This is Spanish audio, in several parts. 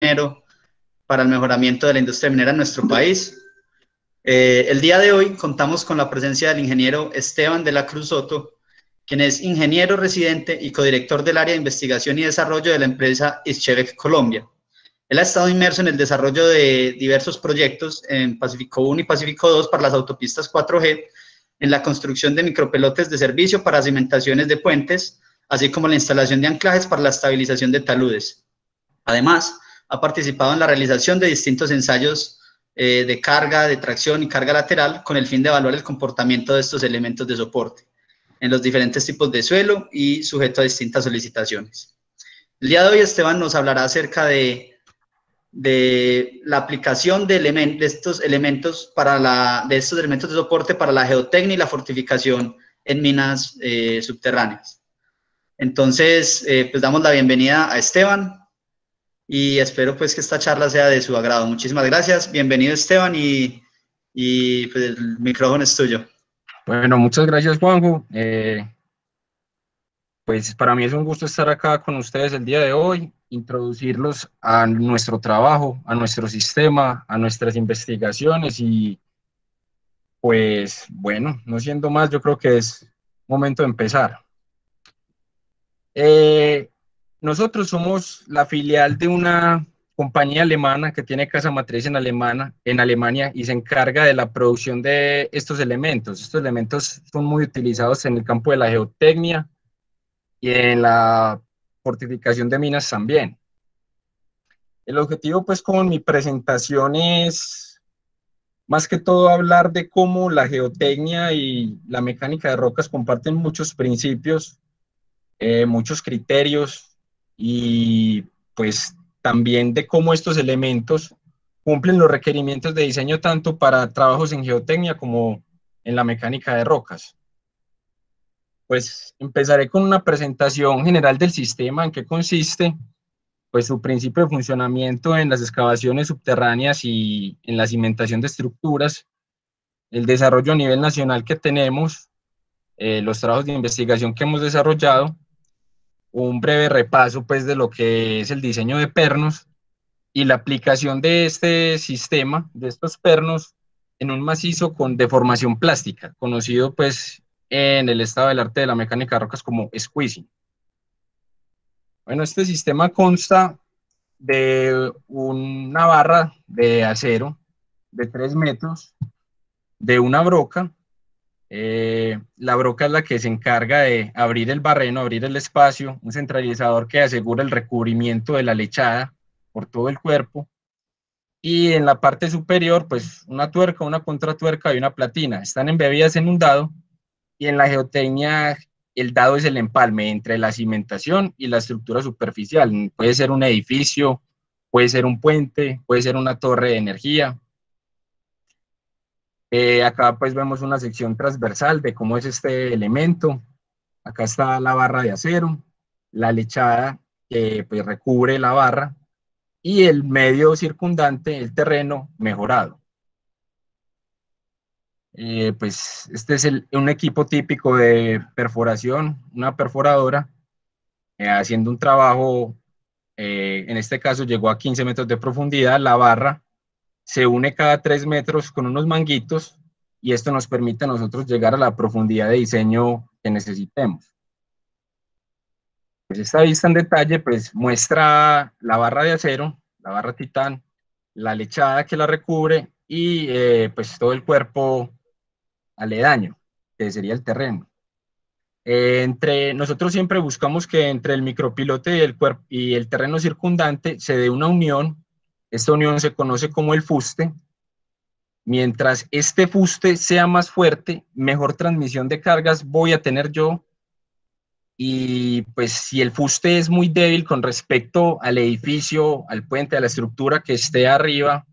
minero para el mejoramiento de la industria minera en nuestro país. El día de hoy contamos con la presencia del ingeniero Esteban de la Cruz Soto, quien es ingeniero residente y codirector del área de investigación y desarrollo de la empresa Ischevec Colombia. Él ha estado inmerso en el desarrollo de diversos proyectos en Pacífico 1 y Pacífico 2 para las autopistas 4G, en la construcción de micropelotes de servicio para cimentaciones de puentes, así como la instalación de anclajes para la estabilización de taludes. Además, ha participado en la realización de distintos ensayos de carga, de tracción y carga lateral con el fin de evaluar el comportamiento de estos elementos de soporte en los diferentes tipos de suelo y sujeto a distintas solicitaciones. El día de hoy Esteban nos hablará acerca de la aplicación de estos elementos de soporte para la geotecnia y la fortificación en minas subterráneas. Entonces, pues damos la bienvenida a Esteban y espero pues que esta charla sea de su agrado. Muchísimas gracias, bienvenido Esteban y pues el micrófono es tuyo. Bueno, muchas gracias Juanjo. Pues para mí es un gusto estar acá con ustedes el día de hoy, introducirlos a nuestro trabajo, a nuestro sistema, a nuestras investigaciones y pues bueno, no siendo más, yo creo que es momento de empezar. Nosotros somos la filial de una compañía alemana que tiene casa matriz en Alemania y se encarga de la producción de estos elementos. Estos elementos son muy utilizados en el campo de la geotecnia y en la fortificación de minas también. El objetivo pues con mi presentación es más que todo hablar de cómo la geotecnia y la mecánica de rocas comparten muchos principios, muchos criterios y pues también de cómo estos elementos cumplen los requerimientos de diseño tanto para trabajos en geotecnia como en la mecánica de rocas. Pues empezaré con una presentación general del sistema, en qué consiste, pues su principio de funcionamiento en las excavaciones subterráneas y en la cimentación de estructuras, el desarrollo a nivel nacional que tenemos, los trabajos de investigación que hemos desarrollado, un breve repaso pues de lo que es el diseño de pernos y la aplicación de este sistema, de estos pernos, en un macizo con deformación plástica, conocido pues en el estado del arte de la mecánica de rocas como squeezing. Bueno, este sistema consta de una barra de acero de 3 metros, de una broca. La broca es la que se encarga de abrir el barreno, abrir el espacio, un centralizador que asegura el recubrimiento de la lechada por todo el cuerpo, y en la parte superior, pues una tuerca, una contratuerca y una platina. Están embebidas en un dado, y en la geotecnia el dado es el empalme entre la cimentación y la estructura superficial. Puede ser un edificio, puede ser un puente, puede ser una torre de energía. Acá pues vemos una sección transversal de cómo es este elemento. Acá está la barra de acero, la lechada que pues recubre la barra y el medio circundante, el terreno mejorado. Pues este es un equipo típico de perforación, una perforadora, haciendo un trabajo, en este caso llegó a 15 metros de profundidad. La barra se une cada 3 metros con unos manguitos y esto nos permite a nosotros llegar a la profundidad de diseño que necesitemos. Pues esta vista en detalle pues muestra la barra de acero, la barra titán, la lechada que la recubre y pues todo el cuerpo aledaño, que sería el terreno. Nosotros siempre buscamos que entre el micropilote y el cuerpo y el terreno circundante se dé una unión. Esta unión se conoce como el fuste. Mientras este fuste sea más fuerte, mejor transmisión de cargas voy a tener yo. Y pues si el fuste es muy débil con respecto al edificio, al puente, a la estructura que esté arriba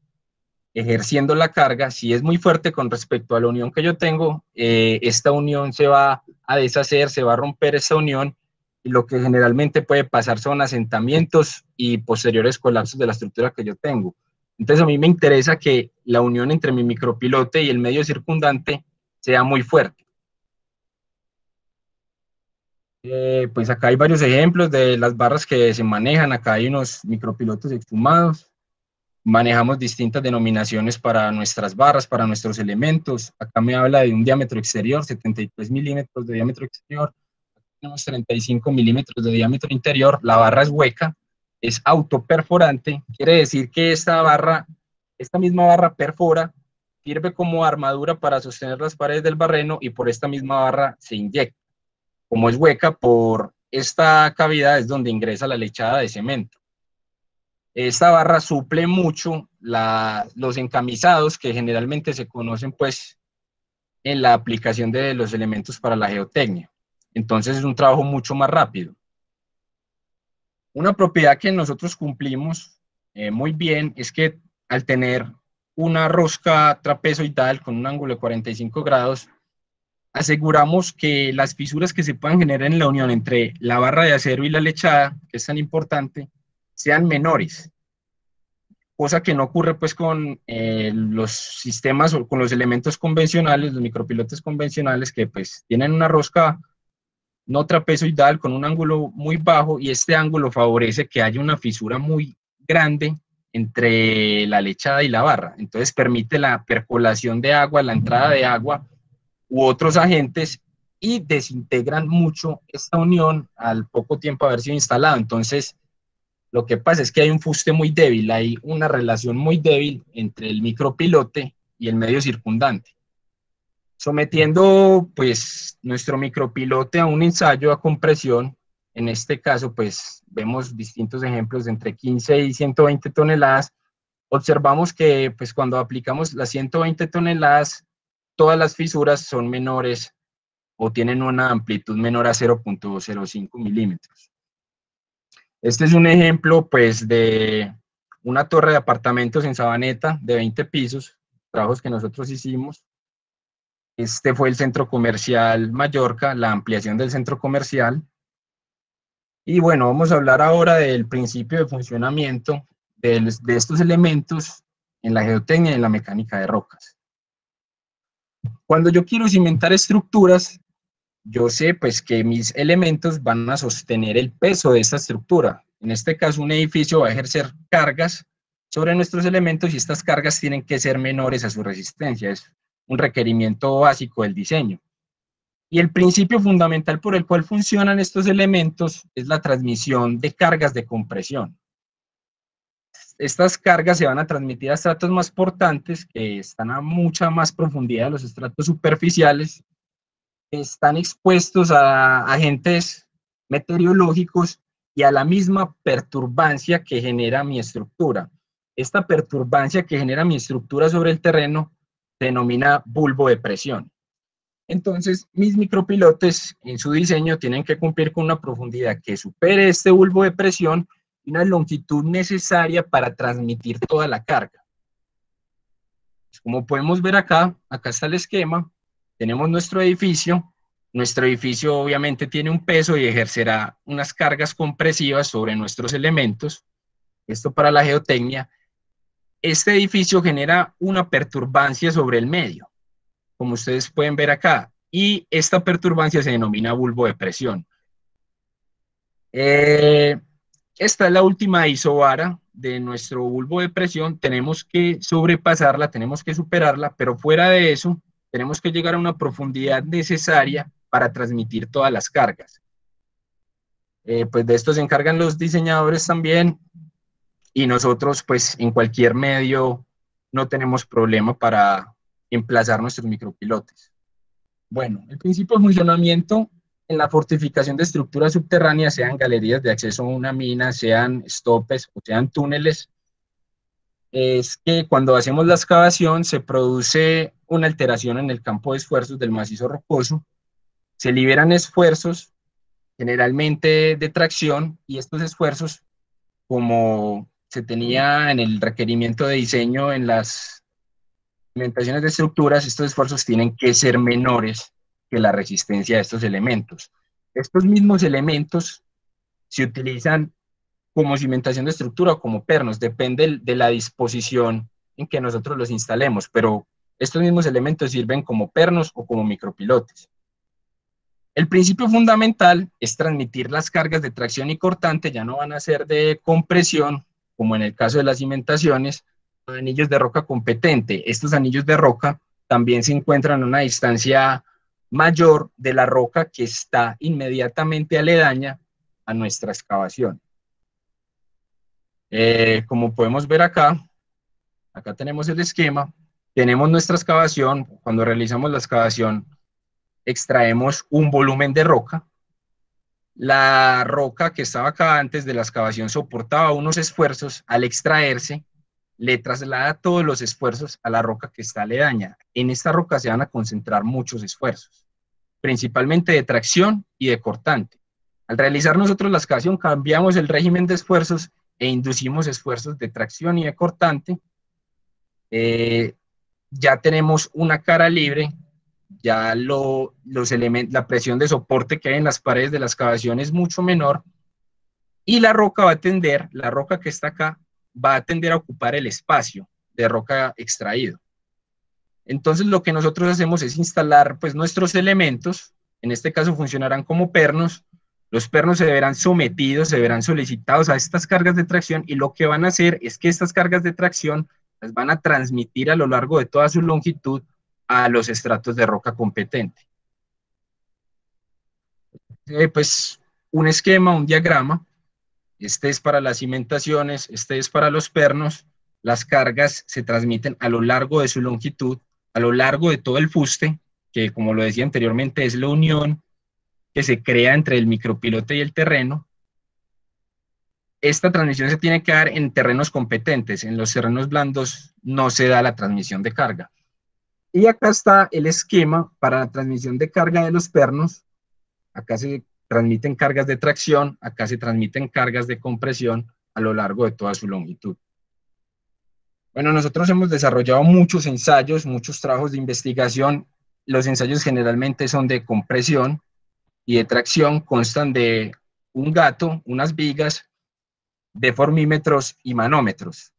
ejerciendo la carga, si es muy fuerte con respecto a la unión que yo tengo, esta unión se va a deshacer, se va a romper esta unión, y lo que generalmente puede pasar son asentamientos y posteriores colapsos de la estructura que yo tengo. Entonces a mí me interesa que la unión entre mi micropilote y el medio circundante sea muy fuerte. Pues acá hay varios ejemplos de las barras que se manejan. Acá hay unos micropilotes exhumados. Manejamos distintas denominaciones para nuestras barras, para nuestros elementos. Acá me habla de un diámetro exterior, 73 milímetros de diámetro exterior. Tenemos 35 milímetros de diámetro interior. La barra es hueca, es autoperforante. Quiere decir que esta misma barra perfora, sirve como armadura para sostener las paredes del barreno y por esta misma barra se inyecta. Como es hueca, por esta cavidad es donde ingresa la lechada de cemento. Esta barra suple mucho los encamisados que generalmente se conocen pues en la aplicación de los elementos para la geotecnia. Entonces es un trabajo mucho más rápido. Una propiedad que nosotros cumplimos muy bien es que al tener una rosca trapezoidal con un ángulo de 45 grados, aseguramos que las fisuras que se puedan generar en la unión entre la barra de acero y la lechada, que es tan importante, sean menores. Cosa que no ocurre pues con los sistemas o con los elementos convencionales, los micropilotes convencionales, que pues tienen una rosca no trapezoidal con un ángulo muy bajo, y este ángulo favorece que haya una fisura muy grande entre la lechada y la barra. Entonces permite la percolación de agua, la entrada de agua u otros agentes, y desintegran mucho esta unión al poco tiempo de haber sido instalado. Entonces, lo que pasa es que hay un fuste muy débil, hay una relación muy débil entre el micropilote y el medio circundante. Sometiendo pues nuestro micropilote a un ensayo a compresión, en este caso pues vemos distintos ejemplos de entre 15 y 120 toneladas, observamos que pues cuando aplicamos las 120 toneladas, todas las fisuras son menores o tienen una amplitud menor a 0.05 milímetros. Este es un ejemplo pues de una torre de apartamentos en Sabaneta de 20 pisos, trabajos que nosotros hicimos. Este fue el centro comercial Mallorca, la ampliación del centro comercial. Y bueno, vamos a hablar ahora del principio de funcionamiento de estos elementos en la geotecnia y en la mecánica de rocas. Cuando yo quiero cimentar estructuras, yo sé pues que mis elementos van a sostener el peso de esta estructura. En este caso, un edificio va a ejercer cargas sobre nuestros elementos y estas cargas tienen que ser menores a su resistencia. Es un requerimiento básico del diseño. Y el principio fundamental por el cual funcionan estos elementos es la transmisión de cargas de compresión. Estas cargas se van a transmitir a estratos más portantes, que están a mucha más profundidad de los estratos superficiales, están expuestos a agentes meteorológicos y a la misma perturbancia que genera mi estructura. Esta perturbancia que genera mi estructura sobre el terreno se denomina bulbo de presión. Entonces, mis micropilotes en su diseño tienen que cumplir con una profundidad que supere este bulbo de presión y una longitud necesaria para transmitir toda la carga. Como podemos ver acá está el esquema. Tenemos nuestro edificio obviamente tiene un peso y ejercerá unas cargas compresivas sobre nuestros elementos, esto para la geotecnia. Este edificio genera una perturbancia sobre el medio, como ustedes pueden ver acá, y esta perturbancia se denomina bulbo de presión. Esta es la última isobara de nuestro bulbo de presión, tenemos que sobrepasarla, tenemos que superarla, pero fuera de eso, tenemos que llegar a una profundidad necesaria para transmitir todas las cargas. Pues de esto se encargan los diseñadores también, y nosotros pues en cualquier medio no tenemos problema para emplazar nuestros micropilotes. Bueno, el principio de funcionamiento en la fortificación de estructuras subterráneas, sean galerías de acceso a una mina, sean estopes o sean túneles, es que cuando hacemos la excavación se produce una alteración en el campo de esfuerzos del macizo rocoso, se liberan esfuerzos generalmente de tracción, y estos esfuerzos, como se tenía en el requerimiento de diseño en las cimentaciones de estructuras, estos esfuerzos tienen que ser menores que la resistencia de estos elementos. Estos mismos elementos se utilizan como cimentación de estructura o como pernos, depende de la disposición en que nosotros los instalemos, pero estos mismos elementos sirven como pernos o como micropilotes. El principio fundamental es transmitir las cargas de tracción y cortante, ya no van a ser de compresión, como en el caso de las cimentaciones, a anillos de roca competente. Estos anillos de roca también se encuentran a una distancia mayor de la roca que está inmediatamente aledaña a nuestra excavación. Como podemos ver acá tenemos el esquema, tenemos nuestra excavación. Cuando realizamos la excavación extraemos un volumen de roca. La roca que estaba acá antes de la excavación soportaba unos esfuerzos. Al extraerse, le traslada todos los esfuerzos a la roca que está aledaña. En esta roca se van a concentrar muchos esfuerzos, principalmente de tracción y de cortante. Al realizar nosotros la excavación, cambiamos el régimen de esfuerzos e inducimos esfuerzos de tracción y de cortante. Ya tenemos una cara libre. Ya la presión de soporte que hay en las paredes de la excavación es mucho menor, y la roca que está acá, va a tender a ocupar el espacio de roca extraído. Entonces lo que nosotros hacemos es instalar pues nuestros elementos. En este caso funcionarán como pernos. Los pernos se verán sometidos, se verán solicitados a estas cargas de tracción, y lo que van a hacer es que estas cargas de tracción las van a transmitir a lo largo de toda su longitud a los estratos de roca competente. Pues un esquema, un diagrama. Este es para las cimentaciones, este es para los pernos. Las cargas se transmiten a lo largo de su longitud, a lo largo de todo el fuste, que como lo decía anteriormente es la unión que se crea entre el micropilote y el terreno. Esta transmisión se tiene que dar en terrenos competentes. En los terrenos blandos no se da la transmisión de carga. Y acá está el esquema para la transmisión de carga de los pernos. Acá se transmiten cargas de tracción, acá se transmiten cargas de compresión a lo largo de toda su longitud. Bueno, nosotros hemos desarrollado muchos ensayos, muchos trabajos de investigación. Los ensayos generalmente son de compresión y de tracción, constan de un gato, unas vigas, deformímetros y manómetros.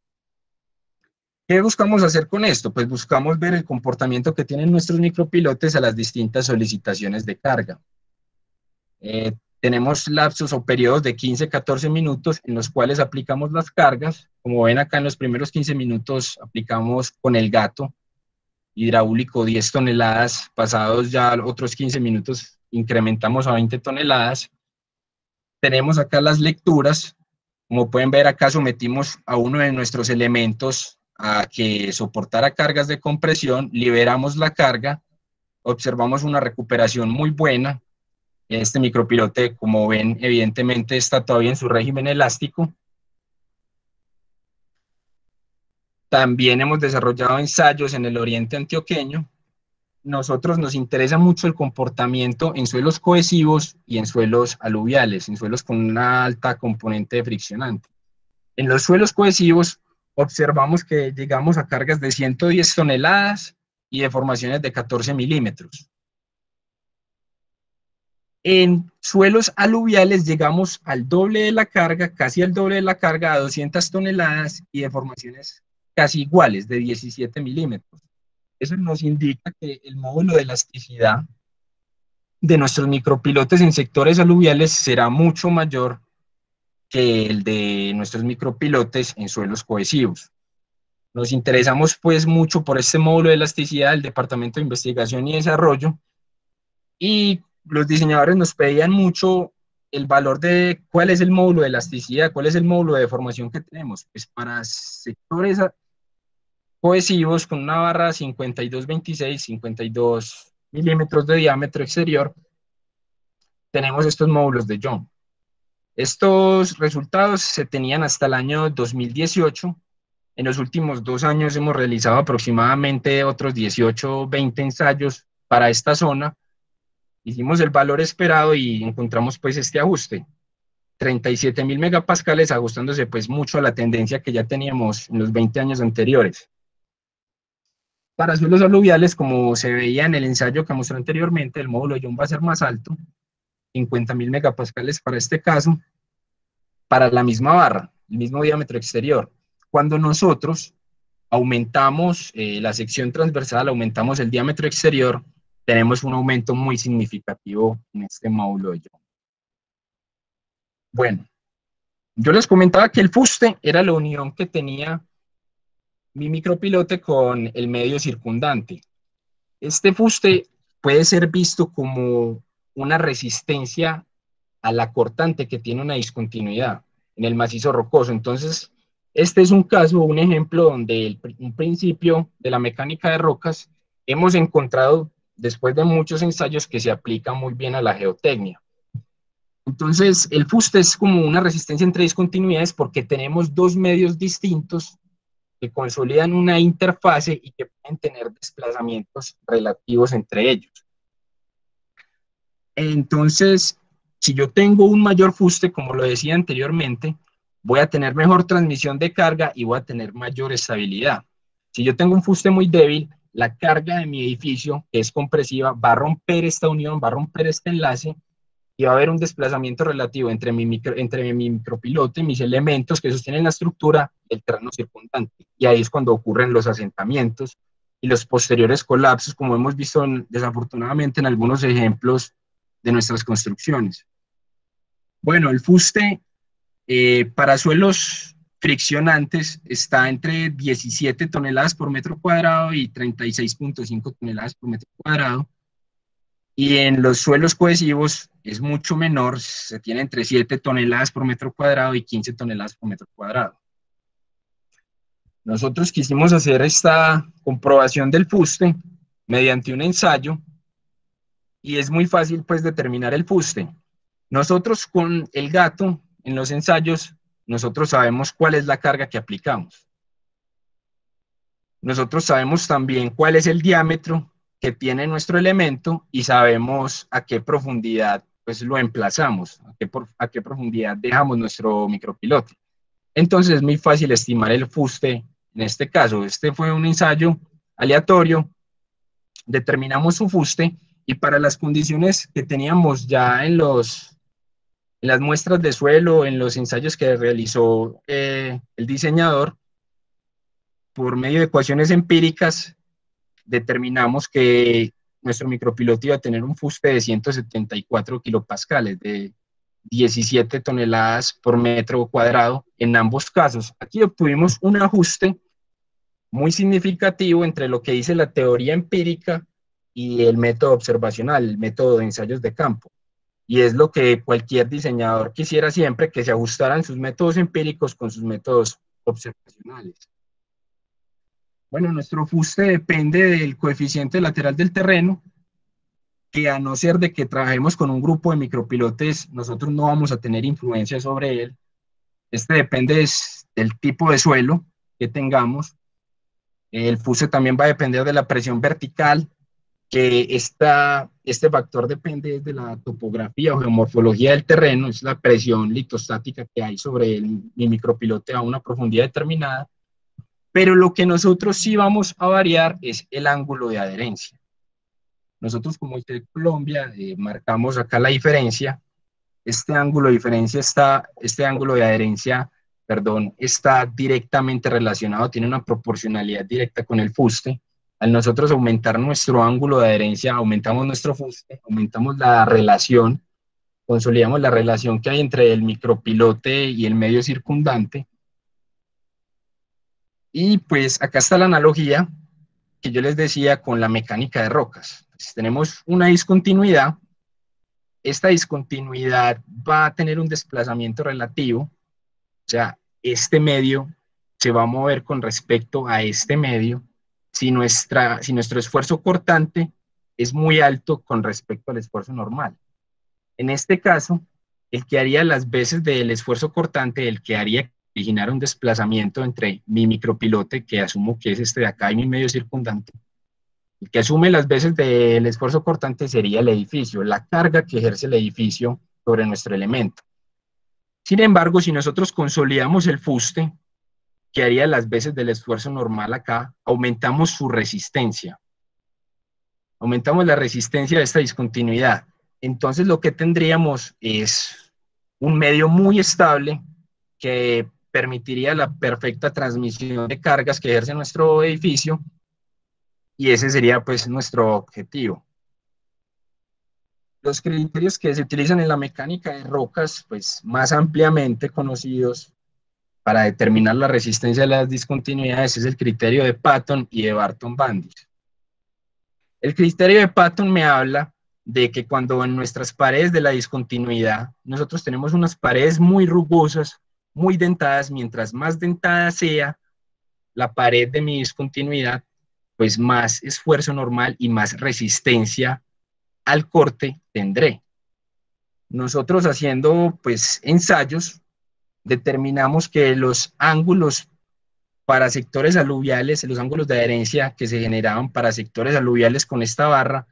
¿Qué buscamos hacer con esto? Pues buscamos ver el comportamiento que tienen nuestros micropilotes a las distintas solicitaciones de carga. Tenemos lapsos o periodos de 15-14 minutos en los cuales aplicamos las cargas. Como ven acá, en los primeros 15 minutos aplicamos con el gato hidráulico 10 toneladas, pasados ya otros 15 minutos incrementamos a 20 toneladas. Tenemos acá las lecturas. Como pueden ver acá, sometimos a uno de nuestros elementos a que soportara cargas de compresión, liberamos la carga, observamos una recuperación muy buena. Este micropilote, como ven, evidentemente está todavía en su régimen elástico. También hemos desarrollado ensayos en el oriente antioqueño. Nosotros nos interesa mucho el comportamiento en suelos cohesivos y en suelos aluviales, en suelos con una alta componente de friccionante. En los suelos cohesivos observamos que llegamos a cargas de 110 toneladas y deformaciones de 14 milímetros. En suelos aluviales llegamos al doble de la carga, casi al doble de la carga, a 200 toneladas y deformaciones casi iguales, de 17 milímetros. Eso nos indica que el módulo de elasticidad de nuestros micropilotes en sectores aluviales será mucho mayor que el de nuestros micropilotes en suelos cohesivos. Nos interesamos pues mucho por este módulo de elasticidad del Departamento de Investigación y Desarrollo, y los diseñadores nos pedían mucho el valor de cuál es el módulo de elasticidad, cuál es el módulo de deformación que tenemos. Pues para sectores cohesivos con una barra 52-26, 52 milímetros de diámetro exterior, tenemos estos módulos de Young. Estos resultados se tenían hasta el año 2018. En los últimos 2 años hemos realizado aproximadamente otros 18, 20 ensayos para esta zona. Hicimos el valor esperado y encontramos pues este ajuste, 37.000 megapascales, ajustándose pues mucho a la tendencia que ya teníamos en los 20 años anteriores. Para suelos aluviales, como se veía en el ensayo que mostré anteriormente, el módulo de Young va a ser más alto, 50.000 megapascales para este caso, para la misma barra, el mismo diámetro exterior. Cuando nosotros aumentamos la sección transversal, aumentamos el diámetro exterior, tenemos un aumento muy significativo en este módulo de Young. Bueno, yo les comentaba que el fuste era la unión que tenía mi micropilote con el medio circundante. Este fuste puede ser visto como una resistencia a la cortante que tiene una discontinuidad en el macizo rocoso. Entonces, este es un caso, un ejemplo donde un principio de la mecánica de rocas hemos encontrado después de muchos ensayos que se aplica muy bien a la geotecnia. Entonces, el fuste es como una resistencia entre discontinuidades porque tenemos dos medios distintos que consolidan una interfase y que pueden tener desplazamientos relativos entre ellos. Entonces, si yo tengo un mayor fuste, como lo decía anteriormente, voy a tener mejor transmisión de carga y voy a tener mayor estabilidad. Si yo tengo un fuste muy débil, la carga de mi edificio, que es compresiva, va a romper esta unión, va a romper este enlace y va a haber un desplazamiento relativo entre mi micropilote, mis elementos que sostienen la estructura, y el terreno circundante. Y ahí es cuando ocurren los asentamientos y los posteriores colapsos, como hemos visto desafortunadamente en algunos ejemplos de nuestras construcciones. Bueno, el fuste para suelos friccionantes está entre 17 toneladas por metro cuadrado y 36.5 toneladas por metro cuadrado. Y en los suelos cohesivos es mucho menor, se tiene entre 7 toneladas por metro cuadrado y 15 toneladas por metro cuadrado. Nosotros quisimos hacer esta comprobación del fuste mediante un ensayo y es muy fácil pues determinar el fuste. Nosotros con el gato en los ensayos, nosotros sabemos cuál es la carga que aplicamos. Nosotros sabemos también cuál es el diámetro que tiene nuestro elemento y sabemos a qué profundidad pues lo emplazamos, a qué profundidad dejamos nuestro micropilote. Entonces es muy fácil estimar el fuste en este caso. Este fue un ensayo aleatorio, determinamos su fuste y para las condiciones que teníamos ya en las muestras de suelo, en los ensayos que realizó el diseñador, por medio de ecuaciones empíricas, determinamos que nuestro micropiloto iba a tener un fuste de 174 kilopascales, de 17 toneladas por metro cuadrado en ambos casos. Aquí obtuvimos un ajuste muy significativo entre lo que dice la teoría empírica y el método observacional, el método de ensayos de campo. Y es lo que cualquier diseñador quisiera siempre, que se ajustaran sus métodos empíricos con sus métodos observacionales. Bueno, nuestro fuste depende del coeficiente lateral del terreno, que a no ser de que trabajemos con un grupo de micropilotes, nosotros no vamos a tener influencia sobre él. Este depende del tipo de suelo que tengamos. El fuste también va a depender de la presión vertical, que este factor depende de la topografía o geomorfología del terreno, es la presión litostática que hay sobre mi micropilote a una profundidad determinada, pero lo que nosotros sí vamos a variar es el ángulo de adherencia. Nosotros como ITEC Colombia marcamos acá la diferencia. Este ángulo de adherencia, perdón, está directamente relacionado, tiene una proporcionalidad directa con el fuste. Al nosotros aumentar nuestro ángulo de adherencia, aumentamos nuestro fuste, aumentamos la relación, consolidamos la relación que hay entre el micropilote y el medio circundante. Y pues acá está la analogía que yo les decía con la mecánica de rocas. Si tenemos una discontinuidad, esta discontinuidad va a tener un desplazamiento relativo, o sea, este medio se va a mover con respecto a este medio si nuestro esfuerzo cortante es muy alto con respecto al esfuerzo normal. En este caso, el que haría las veces del esfuerzo cortante, el que haría que originara un desplazamiento entre mi micropilote, que asumo que es este de acá, y mi medio circundante, el que asume las veces del esfuerzo cortante sería el edificio, la carga que ejerce el edificio sobre nuestro elemento. Sin embargo, si nosotros consolidamos el fuste, que haría las veces del esfuerzo normal acá, aumentamos su resistencia. Aumentamos la resistencia de esta discontinuidad. Entonces lo que tendríamos es un medio muy estable que permitiría la perfecta transmisión de cargas que ejerce nuestro edificio, y ese sería pues nuestro objetivo. Los criterios que se utilizan en la mecánica de rocas, pues más ampliamente conocidos para determinar la resistencia a las discontinuidades es el criterio de Patton y de Barton-Bandis. El criterio de Patton me habla de que cuando en nuestras paredes de la discontinuidad, nosotros tenemos unas paredes muy rugosas, muy dentadas, mientras más dentada sea la pared de mi discontinuidad, pues más esfuerzo normal y más resistencia al corte tendré. Nosotros haciendo pues ensayos, determinamos que los ángulos para sectores aluviales, los ángulos de adherencia que se generaban para sectores aluviales con esta barra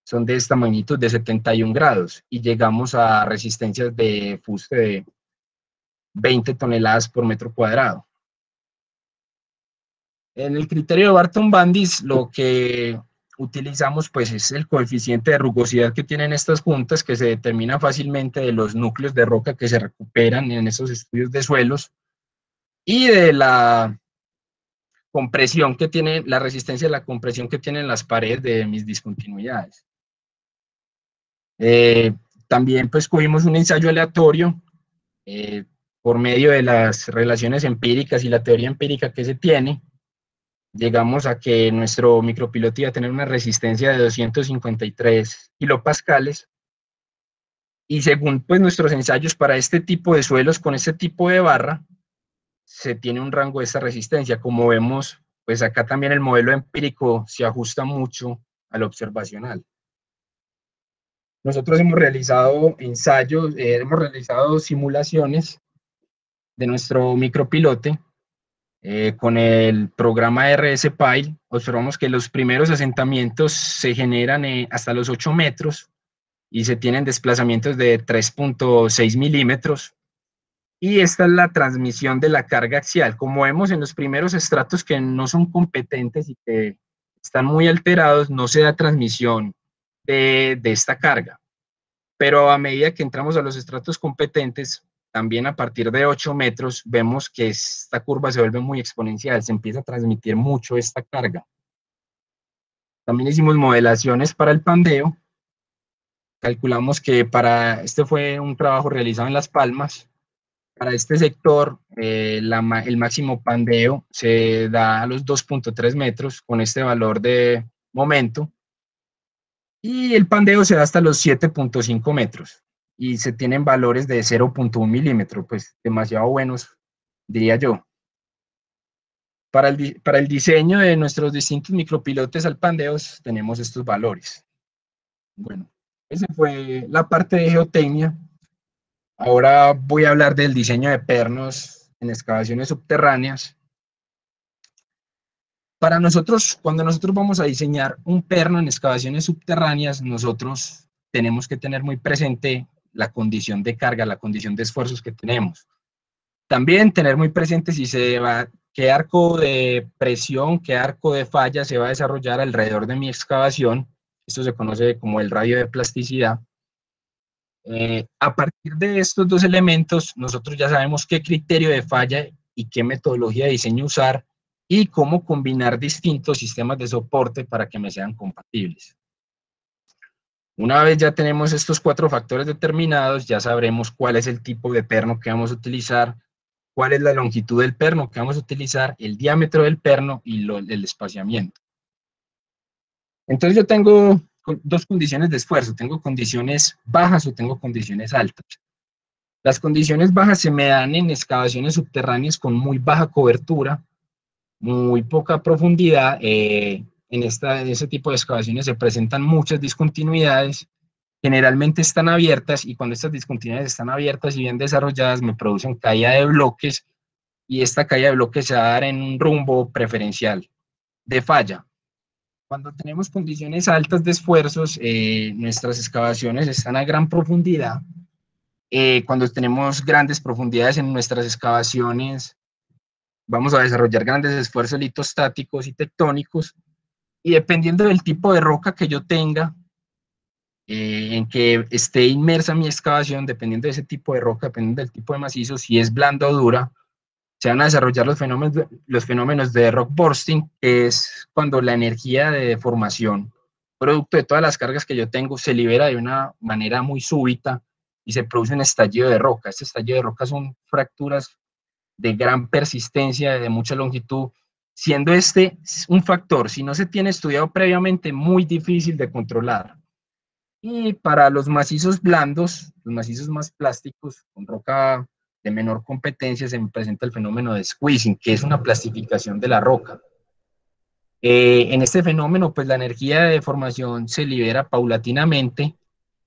son de esta magnitud de 71 grados y llegamos a resistencias de fuste de 20 toneladas por metro cuadrado. En el criterio de Barton-Bandis lo que utilizamos pues es el coeficiente de rugosidad que tienen estas juntas, que se determina fácilmente de los núcleos de roca que se recuperan en esos estudios de suelos y de la compresión que tiene, la resistencia de la compresión que tienen las paredes de mis discontinuidades. También pues cogimos un ensayo aleatorio por medio de las relaciones empíricas y la teoría empírica que se tiene, llegamos a que nuestro micropiloto iba a tener una resistencia de 253 kilopascales, y según pues nuestros ensayos para este tipo de suelos con este tipo de barra, se tiene un rango de esta resistencia. Como vemos, pues acá también el modelo empírico se ajusta mucho al observacional. Nosotros hemos realizado ensayos, hemos realizado simulaciones de nuestro micropilote con el programa RS-Pile. Observamos que los primeros asentamientos se generan hasta los 8 metros y se tienen desplazamientos de 3.6 milímetros. Y esta es la transmisión de la carga axial. Como vemos en los primeros estratos que no son competentes y que están muy alterados, no se da transmisión de esta carga. Pero a medida que entramos a los estratos competentes, también a partir de 8 metros, vemos que esta curva se vuelve muy exponencial, se empieza a transmitir mucho esta carga. También hicimos modelaciones para el pandeo. Calculamos que este fue un trabajo realizado en Las Palmas. Para este sector, el máximo pandeo se da a los 2.3 metros con este valor de momento, y el pandeo se da hasta los 7.5 metros, y se tienen valores de 0.1 milímetro, pues demasiado buenos, diría yo. Para el diseño de nuestros distintos micropilotes al pandeos tenemos estos valores. Bueno, esa fue la parte de geotecnia. Ahora voy a hablar del diseño de pernos en excavaciones subterráneas. Para nosotros, cuando nosotros vamos a diseñar un perno en excavaciones subterráneas, nosotros tenemos que tener muy presente la condición de carga, la condición de esfuerzos que tenemos. También tener muy presente qué arco de presión, qué arco de falla se va a desarrollar alrededor de mi excavación. Esto se conoce como el radio de plasticidad. A partir de estos dos elementos, nosotros ya sabemos qué criterio de falla y qué metodología de diseño usar y cómo combinar distintos sistemas de soporte para que me sean compatibles. Una vez ya tenemos estos 4 factores determinados, ya sabremos cuál es el tipo de perno que vamos a utilizar, cuál es la longitud del perno que vamos a utilizar, el diámetro del perno y el espaciamiento. Entonces yo tengo 2 condiciones de esfuerzo, tengo condiciones bajas o tengo condiciones altas. Las condiciones bajas se me dan en excavaciones subterráneas con muy baja cobertura, muy poca profundidad. En ese tipo de excavaciones se presentan muchas discontinuidades, generalmente están abiertas, y cuando estas discontinuidades están abiertas y bien desarrolladas me producen caída de bloques, y esta caída de bloques se va a dar en un rumbo preferencial de falla. Cuando tenemos condiciones altas de esfuerzos, nuestras excavaciones están a gran profundidad. Cuando tenemos grandes profundidades en nuestras excavaciones, vamos a desarrollar grandes esfuerzos litostáticos y tectónicos, y dependiendo del tipo de roca que yo tenga, en que esté inmersa mi excavación, dependiendo de ese tipo de roca, dependiendo del tipo de macizo, si es blanda o dura, se van a desarrollar los fenómenos de rock bursting, que es cuando la energía de deformación producto de todas las cargas que yo tengo, se libera de una manera muy súbita y se produce un estallido de roca. Este estallido de roca son fracturas de gran persistencia, de mucha longitud, siendo este un factor, si no se tiene estudiado previamente, muy difícil de controlar. Y para los macizos blandos, los macizos más plásticos, con roca de menor competencia, se presenta el fenómeno de squeezing, que es una plastificación de la roca. En este fenómeno, pues la energía de deformación se libera paulatinamente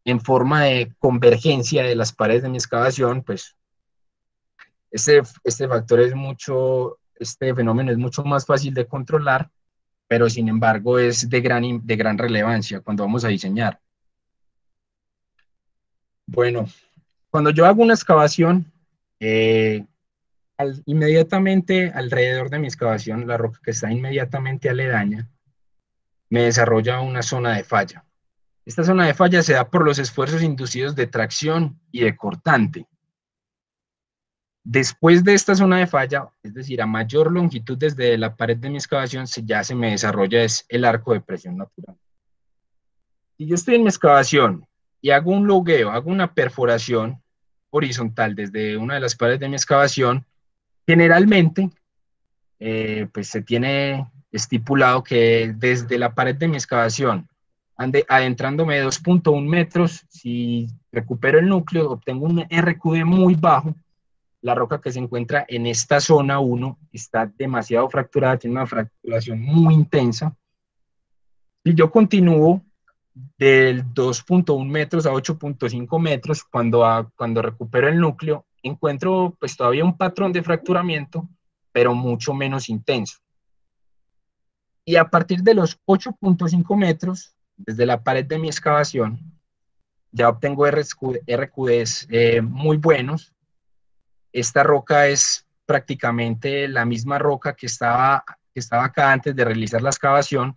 en forma de convergencia de las paredes de mi excavación. Pues este factor es mucho, este fenómeno es mucho más fácil de controlar, pero sin embargo es de gran relevancia cuando vamos a diseñar. Bueno, cuando yo hago una excavación, inmediatamente alrededor de mi excavación, la roca que está inmediatamente aledaña, me desarrolla una zona de falla. Esta zona de falla se da por los esfuerzos inducidos de tracción y de cortante. Después de esta zona de falla, es decir, a mayor longitud desde la pared de mi excavación, ya se me desarrolla el arco de presión natural. Si yo estoy en mi excavación y hago un logueo, hago una perforación horizontal desde una de las paredes de mi excavación, generalmente pues se tiene estipulado que desde la pared de mi excavación, adentrándome 2.1 metros, si recupero el núcleo, obtengo un RQD muy bajo. La roca que se encuentra en esta zona 1 está demasiado fracturada, tiene una fracturación muy intensa. Si yo continúo del 2.1 metros a 8.5 metros, cuando recupero el núcleo, encuentro pues todavía un patrón de fracturamiento, pero mucho menos intenso. Y a partir de los 8.5 metros, desde la pared de mi excavación, ya obtengo RQDs muy buenos. Esta roca es prácticamente la misma roca que estaba acá antes de realizar la excavación,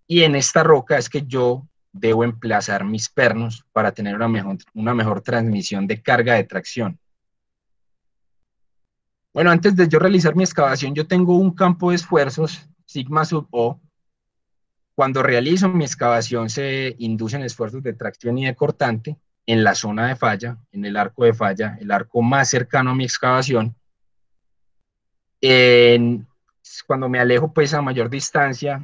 y en esta roca es que yo debo emplazar mis pernos para tener una mejor transmisión de carga de tracción. Bueno, antes de yo realizar mi excavación, yo tengo un campo de esfuerzos, sigma sub O. Cuando realizo mi excavación se inducen esfuerzos de tracción y de cortante en la zona de falla, en el arco de falla, el arco más cercano a mi excavación. Cuando me alejo pues a mayor distancia,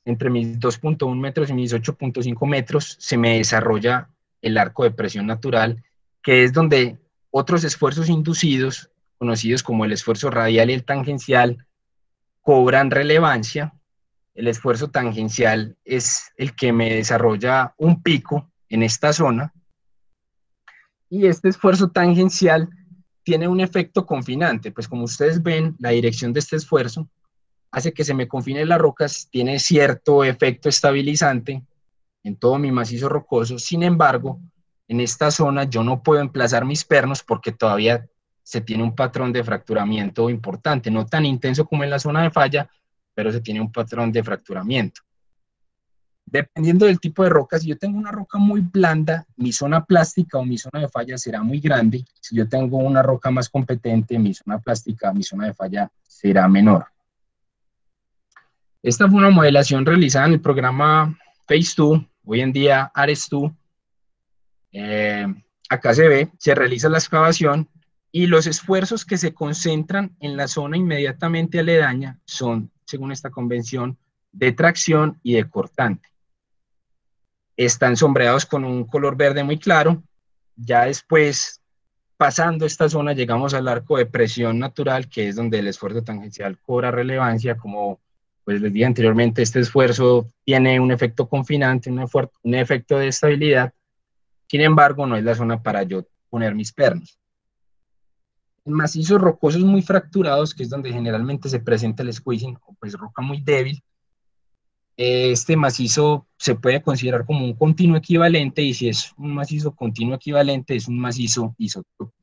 entre mis 2.1 metros y mis 8.5 metros, se me desarrolla el arco de presión natural, que es donde otros esfuerzos inducidos, conocidos como el esfuerzo radial y el tangencial, cobran relevancia. El esfuerzo tangencial es el que me desarrolla un pico en esta zona, y este esfuerzo tangencial tiene un efecto confinante. Pues como ustedes ven, la dirección de este esfuerzo hace que se me confinen las rocas, tiene cierto efecto estabilizante en todo mi macizo rocoso. Sin embargo, en esta zona yo no puedo emplazar mis pernos porque todavía se tiene un patrón de fracturamiento importante, no tan intenso como en la zona de falla, pero se tiene un patrón de fracturamiento. Dependiendo del tipo de roca, si yo tengo una roca muy blanda, mi zona plástica o mi zona de falla será muy grande. Si yo tengo una roca más competente, mi zona plástica, mi zona de falla será menor. Esta fue una modelación realizada en el programa Phase 2, hoy en día ARES 2. Acá se realiza la excavación y los esfuerzos que se concentran en la zona inmediatamente aledaña son, según esta convención, de tracción y de cortante. Están sombreados con un color verde muy claro. Ya después, pasando esta zona, llegamos al arco de presión natural, que es donde el esfuerzo tangencial cobra relevancia. Como pues les dije anteriormente, este esfuerzo tiene un efecto confinante, un efecto de estabilidad. Sin embargo, no es la zona para yo poner mis pernos. En macizos rocosos muy fracturados, que es donde generalmente se presenta el squeezing, o pues roca muy débil, este macizo se puede considerar como un continuo equivalente, y si es un macizo continuo equivalente, es un macizo isotópico,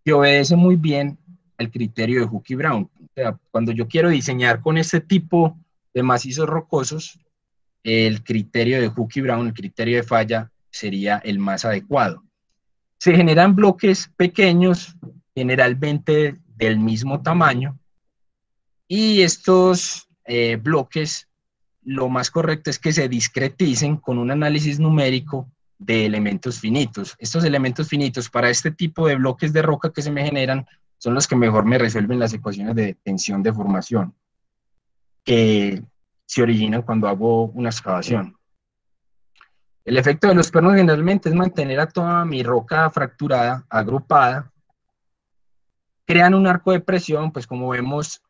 que obedece muy bien al criterio de Hook y Brown. O sea, cuando yo quiero diseñar con este tipo de macizos rocosos, el criterio de Hook y Brown, el criterio de falla, sería el más adecuado. Se generan bloques pequeños, generalmente del mismo tamaño, y estos bloques, lo más correcto es que se discreticen con un análisis numérico de elementos finitos. Estos elementos finitos para este tipo de bloques de roca que se me generan son los que mejor me resuelven las ecuaciones de tensión de formación que se originan cuando hago una excavación. El efecto de los pernos generalmente es mantener a toda mi roca fracturada, agrupada, crean un arco de presión, pues como vemos,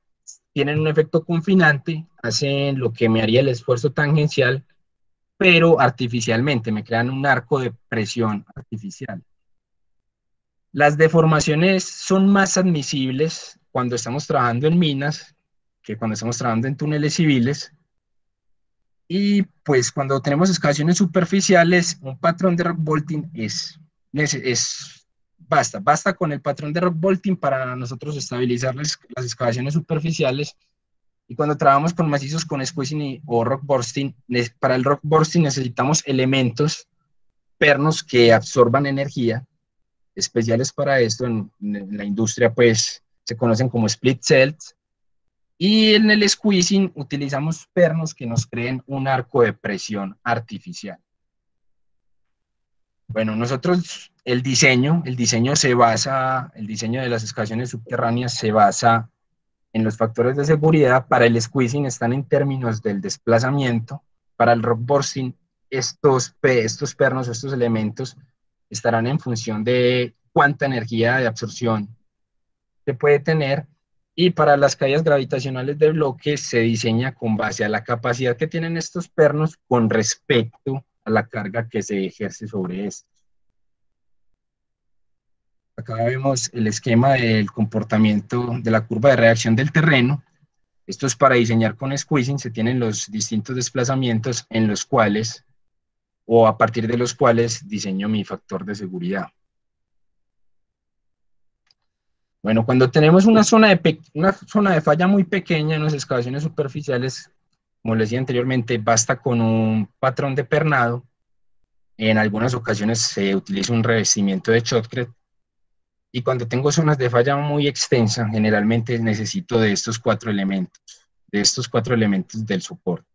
tienen un efecto confinante, hacen lo que me haría el esfuerzo tangencial, pero artificialmente, me crean un arco de presión artificial. Las deformaciones son más admisibles cuando estamos trabajando en minas que cuando estamos trabajando en túneles civiles. Y pues cuando tenemos excavaciones superficiales, un patrón de rock bolting basta con el patrón de rock bolting para nosotros estabilizar las excavaciones superficiales. Y cuando trabajamos con macizos con squeezing o rock bursting, para el rock bursting necesitamos elementos pernos que absorban energía, especiales para esto. En la industria pues se conocen como split cells. Y en el squeezing utilizamos pernos que nos creen un arco de presión artificial. Bueno, nosotros el diseño de las excavaciones subterráneas se basa en los factores de seguridad. Para el squeezing están en términos del desplazamiento. Para el rock bursting, estos pernos, estos elementos, estarán en función de cuánta energía de absorción se puede tener. Y para las caídas gravitacionales de bloques se diseña con base a la capacidad que tienen estos pernos con respecto a la carga que se ejerce sobre estos. Acá vemos el esquema del comportamiento de la curva de reacción del terreno. Esto es para diseñar con squeezing, se tienen los distintos desplazamientos en los cuales, o a partir de los cuales, diseño mi factor de seguridad. Bueno, cuando tenemos una zona de falla muy pequeña en las excavaciones superficiales, como les decía anteriormente, basta con un patrón de pernado. En algunas ocasiones se utiliza un revestimiento de shotcrete. Y cuando tengo zonas de falla muy extensa, generalmente necesito de estos cuatro elementos del soporte.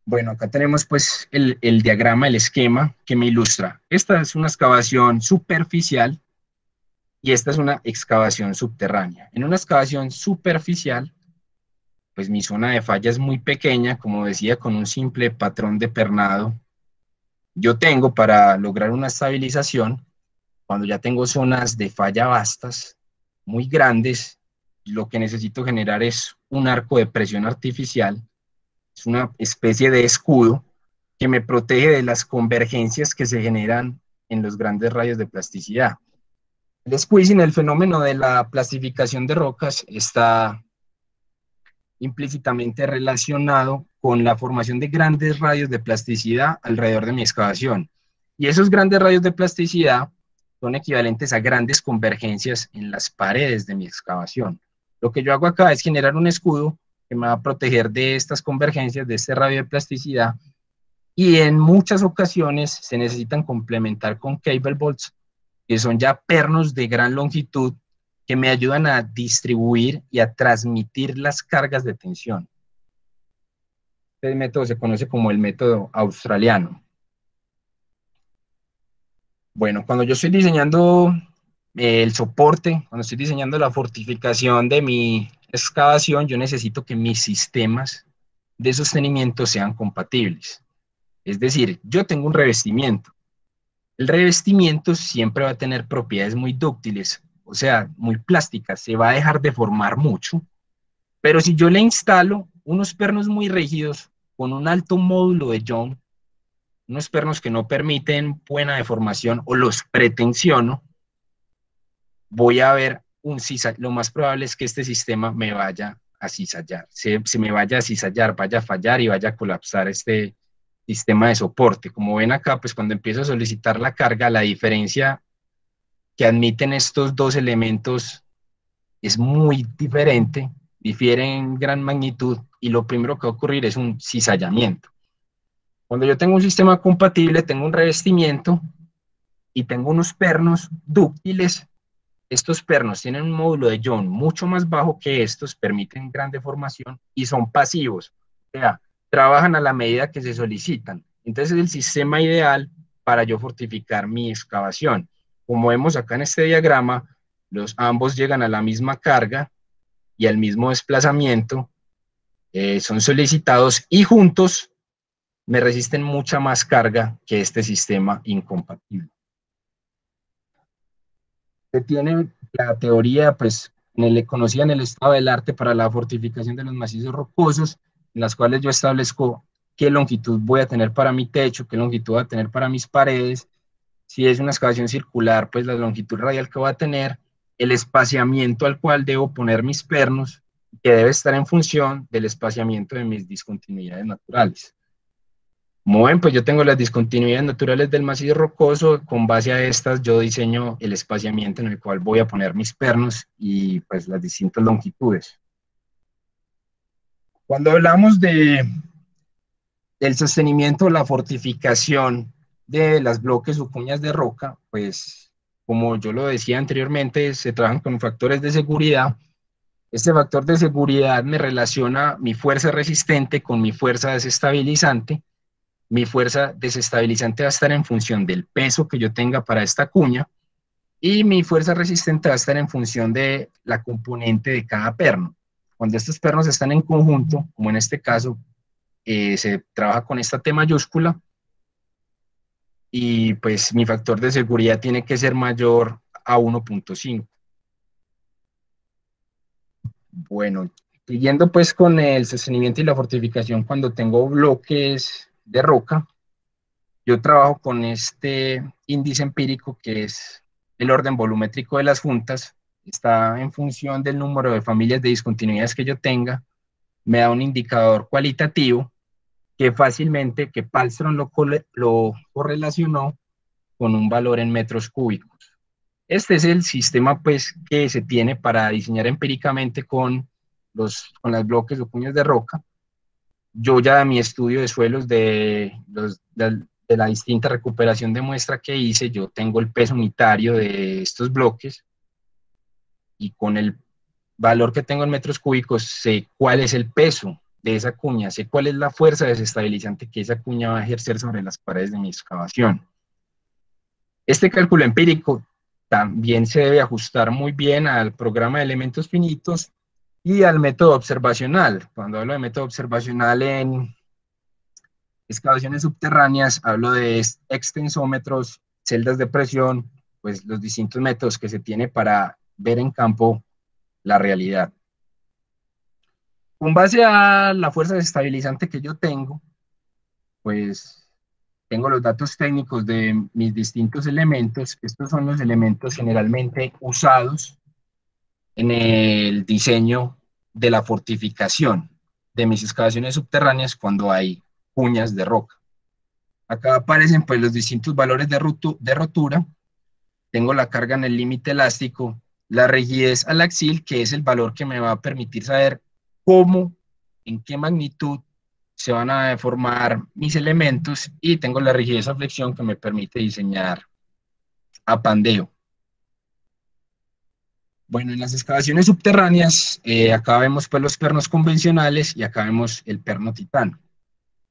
Bueno, acá tenemos pues el diagrama, el esquema que me ilustra. Esta es una excavación superficial y esta es una excavación subterránea. En una excavación superficial, pues mi zona de falla es muy pequeña, como decía, con un simple patrón de pernado. Yo tengo para lograr una estabilización, cuando ya tengo zonas de falla vastas, muy grandes, lo que necesito generar es un arco de presión artificial. Es una especie de escudo que me protege de las convergencias que se generan en los grandes rayos de plasticidad. El squeezing, el fenómeno de la plastificación de rocas, está implícitamente relacionado con la formación de grandes rayos de plasticidad alrededor de mi excavación. Y esos grandes rayos de plasticidad son equivalentes a grandes convergencias en las paredes de mi excavación. Lo que yo hago acá es generar un escudo que me va a proteger de estas convergencias, de este radio de plasticidad, y en muchas ocasiones se necesitan complementar con cable bolts, que son ya pernos de gran longitud que me ayudan a distribuir y a transmitir las cargas de tensión. Este método se conoce como el método australiano. Bueno, cuando yo estoy diseñando el soporte, cuando estoy diseñando la fortificación de mi excavación, yo necesito que mis sistemas de sostenimiento sean compatibles. Es decir, yo tengo un revestimiento. El revestimiento siempre va a tener propiedades muy dúctiles, o sea, muy plásticas, se va a dejar deformar mucho, pero si yo le instalo unos pernos muy rígidos con un alto módulo de Young, unos pernos que no permiten buena deformación o los pretensiono, voy a ver lo más probable es que este sistema me vaya a cizallar, se me vaya a cizallar, vaya a fallar y vaya a colapsar este sistema de soporte. Como ven acá, pues cuando empiezo a solicitar la carga, la diferencia que admiten estos dos elementos es muy diferente, difiere en gran magnitud y lo primero que va a ocurrir es un cizallamiento. Cuando yo tengo un sistema compatible, tengo un revestimiento y tengo unos pernos dúctiles, estos pernos tienen un módulo de Young mucho más bajo que estos, permiten gran deformación y son pasivos, o sea, trabajan a la medida que se solicitan. Entonces es el sistema ideal para yo fortificar mi excavación. Como vemos acá en este diagrama, ambos llegan a la misma carga y al mismo desplazamiento, son solicitados y juntos me resisten mucha más carga que este sistema incompatible. Se tiene la teoría, pues, conocida en el estado del arte para la fortificación de los macizos rocosos, en las cuales yo establezco qué longitud voy a tener para mi techo, qué longitud voy a tener para mis paredes. Si es una excavación circular, pues la longitud radial que voy a tener, el espaciamiento al cual debo poner mis pernos, que debe estar en función del espaciamiento de mis discontinuidades naturales. Como ven, pues yo tengo las discontinuidades naturales del macizo rocoso, con base a estas yo diseño el espaciamiento en el cual voy a poner mis pernos y pues las distintas longitudes. Cuando hablamos del sostenimiento, la fortificación de las bloques o cuñas de roca, pues como yo lo decía anteriormente, se trabajan con factores de seguridad. Este factor de seguridad me relaciona mi fuerza resistente con mi fuerza desestabilizante. Mi fuerza desestabilizante va a estar en función del peso que yo tenga para esta cuña y mi fuerza resistente va a estar en función de la componente de cada perno. Cuando estos pernos están en conjunto, como en este caso, se trabaja con esta T mayúscula y pues mi factor de seguridad tiene que ser mayor a 1.5. Bueno, siguiendo pues con el sostenimiento y la fortificación cuando tengo bloques de roca, yo trabajo con este índice empírico que es el orden volumétrico de las juntas, está en función del número de familias de discontinuidades que yo tenga, me da un indicador cualitativo que fácilmente, que Palstrom lo correlacionó con un valor en metros cúbicos. Este es el sistema pues que se tiene para diseñar empíricamente con las bloques o puños de roca. Yo ya de mi estudio de suelos de la distinta recuperación de muestra que hice, yo tengo el peso unitario de estos bloques y con el valor que tengo en metros cúbicos sé cuál es el peso de esa cuña, sé cuál es la fuerza desestabilizante que esa cuña va a ejercer sobre las paredes de mi excavación. Este cálculo empírico también se debe ajustar muy bien al programa de elementos finitos y al método observacional. Cuando hablo de método observacional en excavaciones subterráneas, hablo de extensómetros, celdas de presión, pues los distintos métodos que se tiene para ver en campo la realidad. Con base a la fuerza desestabilizante que yo tengo, pues tengo los datos técnicos de mis distintos elementos. Estos son los elementos generalmente usados en el diseño de la fortificación de mis excavaciones subterráneas cuando hay cuñas de roca. Acá aparecen pues los distintos valores de rotura. Tengo la carga en el límite elástico, la rigidez al axil, que es el valor que me va a permitir saber cómo, en qué magnitud se van a deformar mis elementos, y tengo la rigidez a flexión que me permite diseñar a pandeo. Bueno, en las excavaciones subterráneas, acá vemos pues los pernos convencionales y acá vemos el perno titán.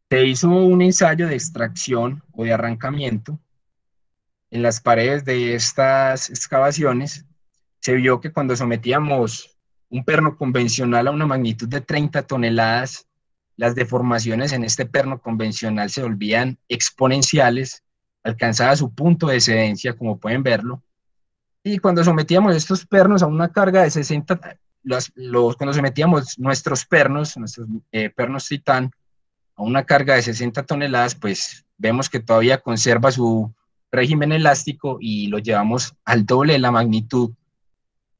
Se hizo un ensayo de extracción o de arrancamiento en las paredes de estas excavaciones. Se vio que cuando sometíamos un perno convencional a una magnitud de 30 toneladas, las deformaciones en este perno convencional se volvían exponenciales, alcanzaba su punto de excedencia, como pueden verlo. Y cuando sometíamos estos pernos a una carga de 60, cuando sometíamos nuestros pernos titán, a una carga de 60 toneladas, pues vemos que todavía conserva su régimen elástico y lo llevamos al doble de la magnitud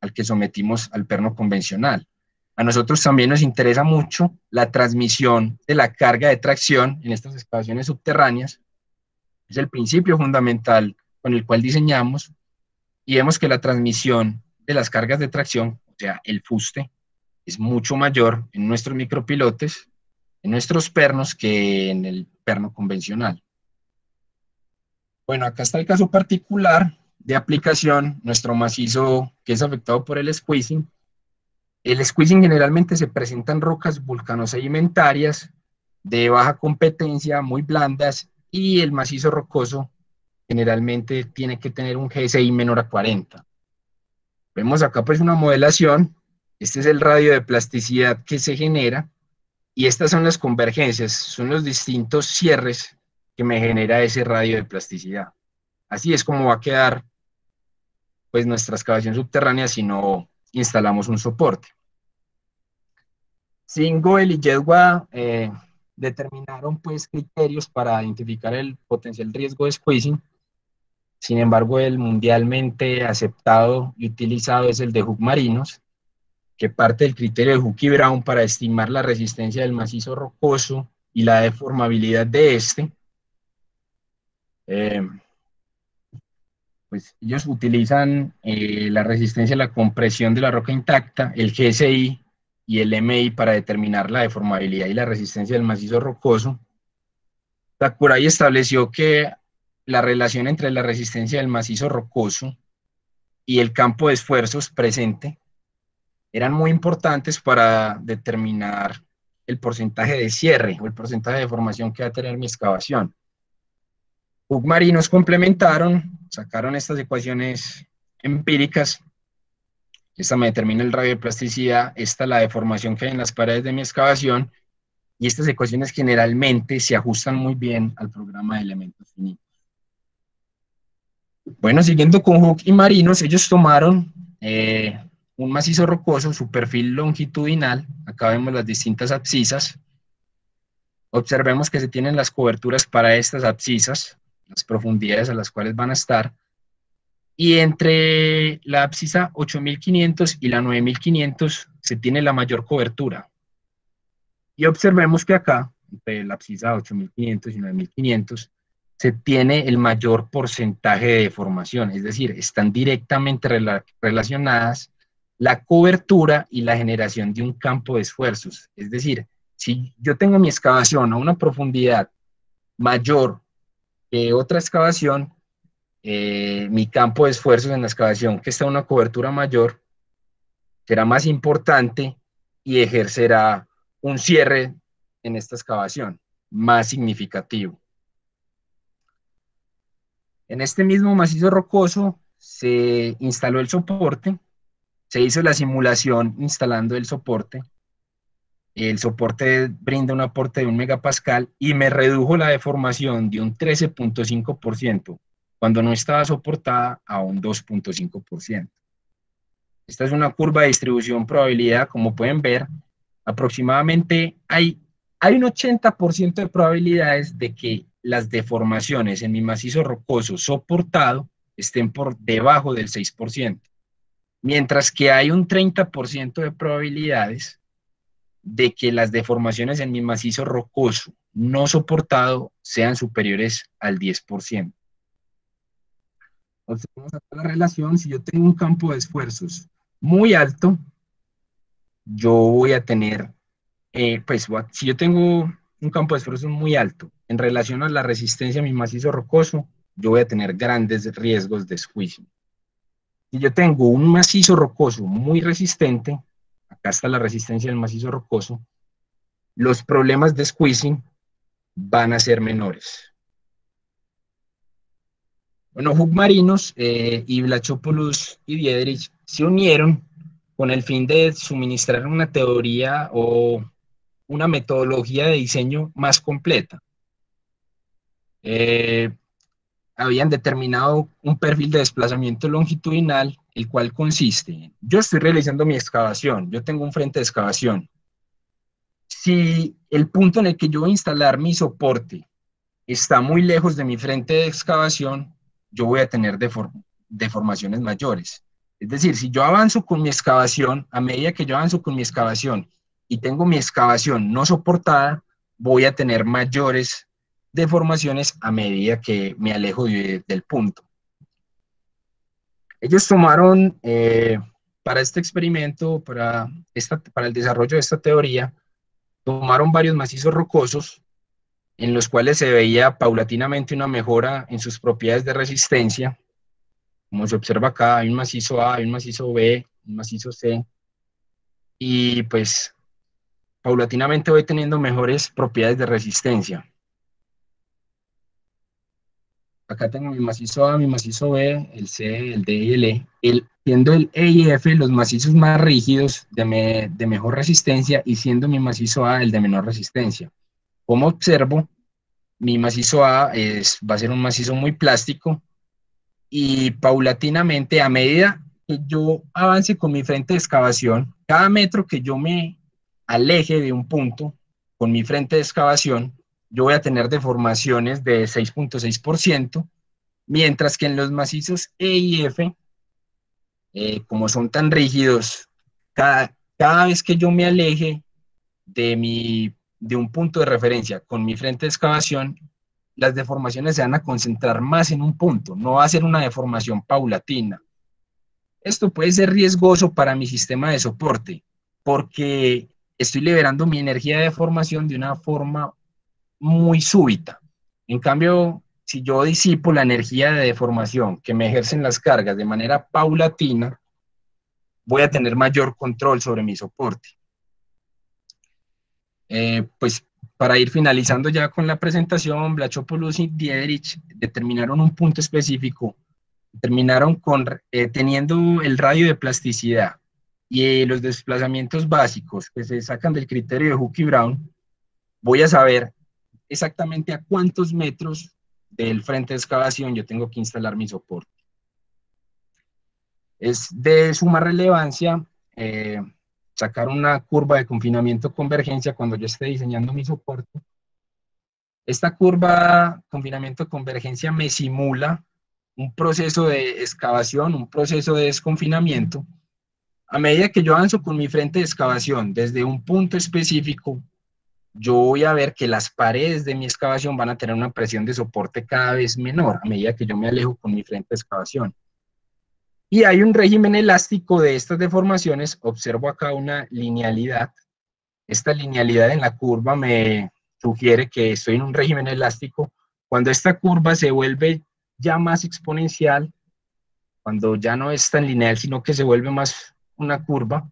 al que sometimos al perno convencional. A nosotros también nos interesa mucho la transmisión de la carga de tracción en estas excavaciones subterráneas. Es el principio fundamental con el cual diseñamos, y vemos que la transmisión de las cargas de tracción, o sea, el fuste, es mucho mayor en nuestros micropilotes, en nuestros pernos, que en el perno convencional. Bueno, acá está el caso particular de aplicación, nuestro macizo que es afectado por el squeezing. El squeezing generalmente se presenta en rocas vulcanosedimentarias de baja competencia, muy blandas, y el macizo rocoso generalmente tiene que tener un GSI menor a 40. Vemos acá pues una modelación, este es el radio de plasticidad que se genera, y estas son las convergencias, son los distintos cierres que me genera ese radio de plasticidad. Así es como va a quedar pues nuestra excavación subterránea si no instalamos un soporte. Singoel y Jedwa determinaron pues criterios para identificar el potencial riesgo de squeezing. Sin embargo, el mundialmente aceptado y utilizado es el de Hug Marinos, que parte del criterio de Hug y Brown para estimar la resistencia del macizo rocoso y la deformabilidad de este. Pues ellos utilizan la resistencia a la compresión de la roca intacta, el GSI y el MI para determinar la deformabilidad y la resistencia del macizo rocoso. Sakurai estableció que la relación entre la resistencia del macizo rocoso y el campo de esfuerzos presente eran muy importantes para determinar el porcentaje de cierre o el porcentaje de deformación que va a tener mi excavación. Hug Marinos complementaron, sacaron estas ecuaciones empíricas. Esta me determina el radio de plasticidad, esta la deformación que hay en las paredes de mi excavación, y estas ecuaciones generalmente se ajustan muy bien al programa de elementos finitos. Bueno, siguiendo con Hug y Marinos, ellos tomaron un macizo rocoso, su perfil longitudinal, acá vemos las distintas abscisas. Observemos que se tienen las coberturas para estas abscisas, las profundidades a las cuales van a estar, y entre la abscisa 8500 y la 9500 se tiene la mayor cobertura. Y observemos que acá, entre la abscisa 8500 y 9500, se tiene el mayor porcentaje de deformación, es decir, están directamente relacionadas la cobertura y la generación de un campo de esfuerzos. Es decir, si yo tengo mi excavación a una profundidad mayor que otra excavación, mi campo de esfuerzos en la excavación que está a una cobertura mayor será más importante y ejercerá un cierre en esta excavación más significativo. En este mismo macizo rocoso se instaló el soporte, se hizo la simulación instalando el soporte brinda un aporte de 1 megapascal y me redujo la deformación de un 13.5% cuando no estaba soportada a un 2.5%. Esta es una curva de distribución probabilidad, como pueden ver, aproximadamente hay un 80% de probabilidades de que las deformaciones en mi macizo rocoso soportado estén por debajo del 6%, mientras que hay un 30% de probabilidades de que las deformaciones en mi macizo rocoso no soportado sean superiores al 10%. Observamos acá la relación. Si yo tengo un campo de esfuerzos muy alto, yo voy a tener, si yo tengo un campo de esfuerzos muy alto en relación a la resistencia a mi macizo rocoso, yo voy a tener grandes riesgos de squeezing. Si yo tengo un macizo rocoso muy resistente, acá está la resistencia del macizo rocoso, los problemas de squeezing van a ser menores. Bueno, Hug Marinos y Vlachopoulos y Diederich se unieron con el fin de suministrar una teoría o una metodología de diseño más completa. Habían determinado un perfil de desplazamiento longitudinal, el cual consiste en, yo estoy realizando mi excavación, yo tengo un frente de excavación. Si el punto en el que yo voy a instalar mi soporte está muy lejos de mi frente de excavación, yo voy a tener deformaciones mayores. Es decir, si yo avanzo con mi excavación, a medida que yo avanzo con mi excavación y tengo mi excavación no soportada, voy a tener mayores deformaciones a medida que me alejo del punto. Ellos tomaron, para este experimento, para el desarrollo de esta teoría, tomaron varios macizos rocosos en los cuales se veía paulatinamente una mejora en sus propiedades de resistencia. Como se observa acá, hay un macizo A, hay un macizo B, un macizo C, y pues paulatinamente voy teniendo mejores propiedades de resistencia. Acá tengo mi macizo A, mi macizo B, el C, el D y el E. Siendo el E y F los macizos más rígidos de mejor resistencia y siendo mi macizo A el de menor resistencia. Como observo, mi macizo A va a ser un macizo muy plástico y paulatinamente, a medida que yo avance con mi frente de excavación, cada metro que yo me aleje de un punto con mi frente de excavación, yo voy a tener deformaciones de 6.6%, mientras que en los macizos E y F, como son tan rígidos, cada vez que yo me aleje de un punto de referencia con mi frente de excavación, las deformaciones se van a concentrar más en un punto, no va a ser una deformación paulatina. Esto puede ser riesgoso para mi sistema de soporte, porque estoy liberando mi energía de deformación de una forma muy súbita. En cambio, si yo disipo la energía de deformación que me ejercen las cargas de manera paulatina, voy a tener mayor control sobre mi soporte. Pues para ir finalizando ya con la presentación, Blachopoulos y Diederich determinaron un punto específico, terminaron teniendo el radio de plasticidad y los desplazamientos básicos que se sacan del criterio de Hooke y Brown. Voy a saber exactamente a cuántos metros del frente de excavación yo tengo que instalar mi soporte. Es de suma relevancia sacar una curva de confinamiento-convergencia cuando yo esté diseñando mi soporte. Esta curva confinamiento-convergencia me simula un proceso de excavación, un proceso de desconfinamiento. A medida que yo avanzo con mi frente de excavación desde un punto específico, yo voy a ver que las paredes de mi excavación van a tener una presión de soporte cada vez menor a medida que yo me alejo con mi frente de excavación. Y hay un régimen elástico de estas deformaciones. Observo acá una linealidad. Esta linealidad en la curva me sugiere que estoy en un régimen elástico. Cuando esta curva se vuelve ya más exponencial, cuando ya no es tan lineal, sino que se vuelve más una curva,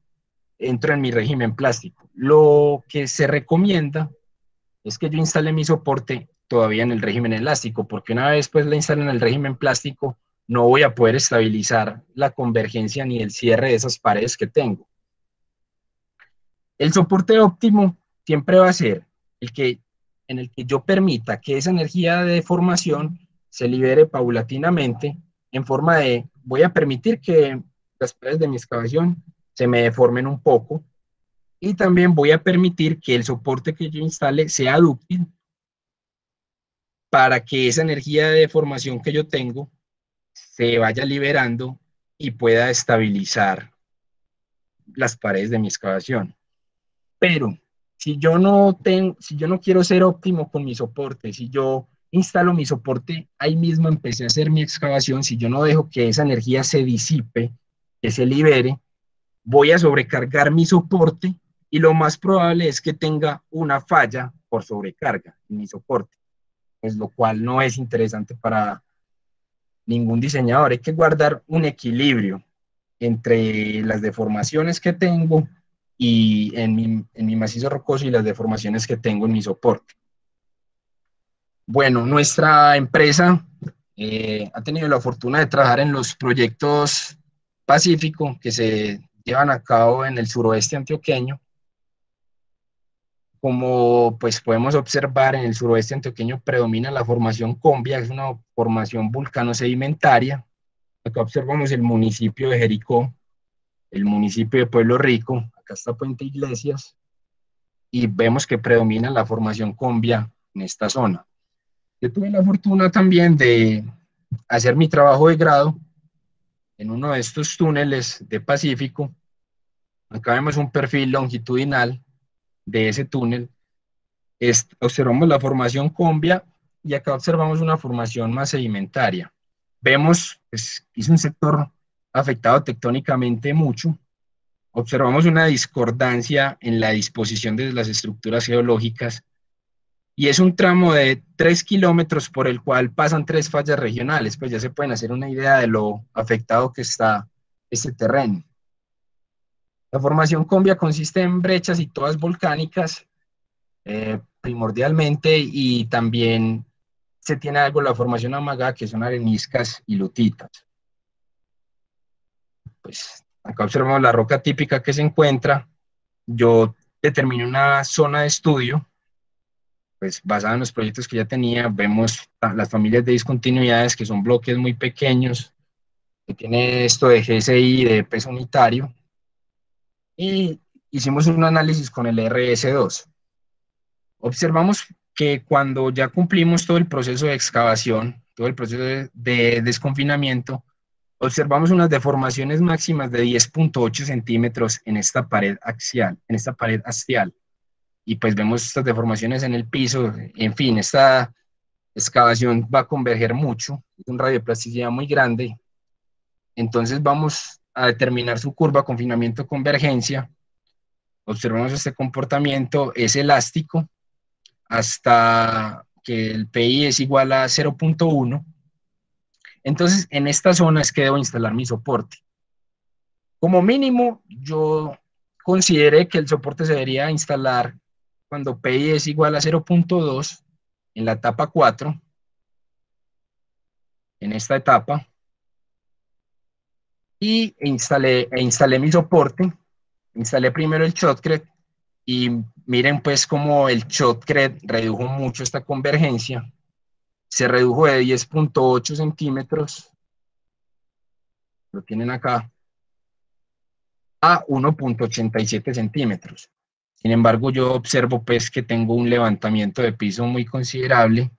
entro en mi régimen plástico. Lo que se recomienda es que yo instale mi soporte todavía en el régimen elástico, porque una vez pues la instale en el régimen plástico, no voy a poder estabilizar la convergencia ni el cierre de esas paredes que tengo. El soporte óptimo siempre va a ser en el que yo permita que esa energía de deformación se libere paulatinamente en forma de, voy a permitir que las paredes de mi excavación se me deformen un poco y también voy a permitir que el soporte que yo instale sea dúctil para que esa energía de deformación que yo tengo se vaya liberando y pueda estabilizar las paredes de mi excavación. Pero si yo no quiero ser óptimo con mi soporte, si yo instalo mi soporte, ahí mismo empecé a hacer mi excavación, si yo no dejo que esa energía se disipe, que se libere, voy a sobrecargar mi soporte y lo más probable es que tenga una falla por sobrecarga en mi soporte, pues lo cual no es interesante para ningún diseñador. Hay que guardar un equilibrio entre las deformaciones que tengo y en mi macizo rocoso y las deformaciones que tengo en mi soporte. Bueno, nuestra empresa ha tenido la fortuna de trabajar en los proyectos Pacífico que se llevan a cabo en el suroeste antioqueño. Como pues podemos observar, en el suroeste antioqueño predomina la formación Combia, es una formación vulcano-sedimentaria. Acá observamos el municipio de Jericó, el municipio de Pueblo Rico, acá está Puente Iglesias, y vemos que predomina la formación Combia en esta zona. Yo tuve la fortuna también de hacer mi trabajo de grado en uno de estos túneles de Pacífico. Acá vemos un perfil longitudinal de ese túnel. Observamos la formación Combia y acá observamos una formación más sedimentaria. Vemos, pues, es un sector afectado tectónicamente mucho. Observamos una discordancia en la disposición de las estructuras geológicas y es un tramo de 3 kilómetros por el cual pasan 3 fallas regionales, pues ya se pueden hacer una idea de lo afectado que está este terreno. La formación Combia consiste en brechas y todas volcánicas, primordialmente, y también se tiene algo la formación Amagá, que son areniscas y lutitas. Pues acá observamos la roca típica que se encuentra. Yo determiné una zona de estudio, pues basada en los proyectos que ya tenía. Vemos las familias de discontinuidades, que son bloques muy pequeños, que tiene esto de GSI, de peso unitario, y hicimos un análisis con el RS2. Observamos que cuando ya cumplimos todo el proceso de excavación, todo el proceso de desconfinamiento, observamos unas deformaciones máximas de 10.8 centímetros en esta pared axial, en esta pared hastial. Y pues vemos estas deformaciones en el piso. En fin, esta excavación va a converger mucho, es un radio de plasticidad muy grande. Entonces vamos a determinar su curva confinamiento-convergencia. Observamos este comportamiento, es elástico hasta que el PI es igual a 0.1. Entonces, en esta zona es que debo instalar mi soporte. Como mínimo, yo consideré que el soporte se debería instalar cuando PI es igual a 0.2 en la etapa 4, en esta etapa, y instalé mi soporte. Instalé primero el shotcrete y miren pues cómo el shotcrete redujo mucho esta convergencia. Se redujo de 10.8 centímetros, lo tienen acá, a 1.87 centímetros. Sin embargo, yo observo pues que tengo un levantamiento de piso muy considerable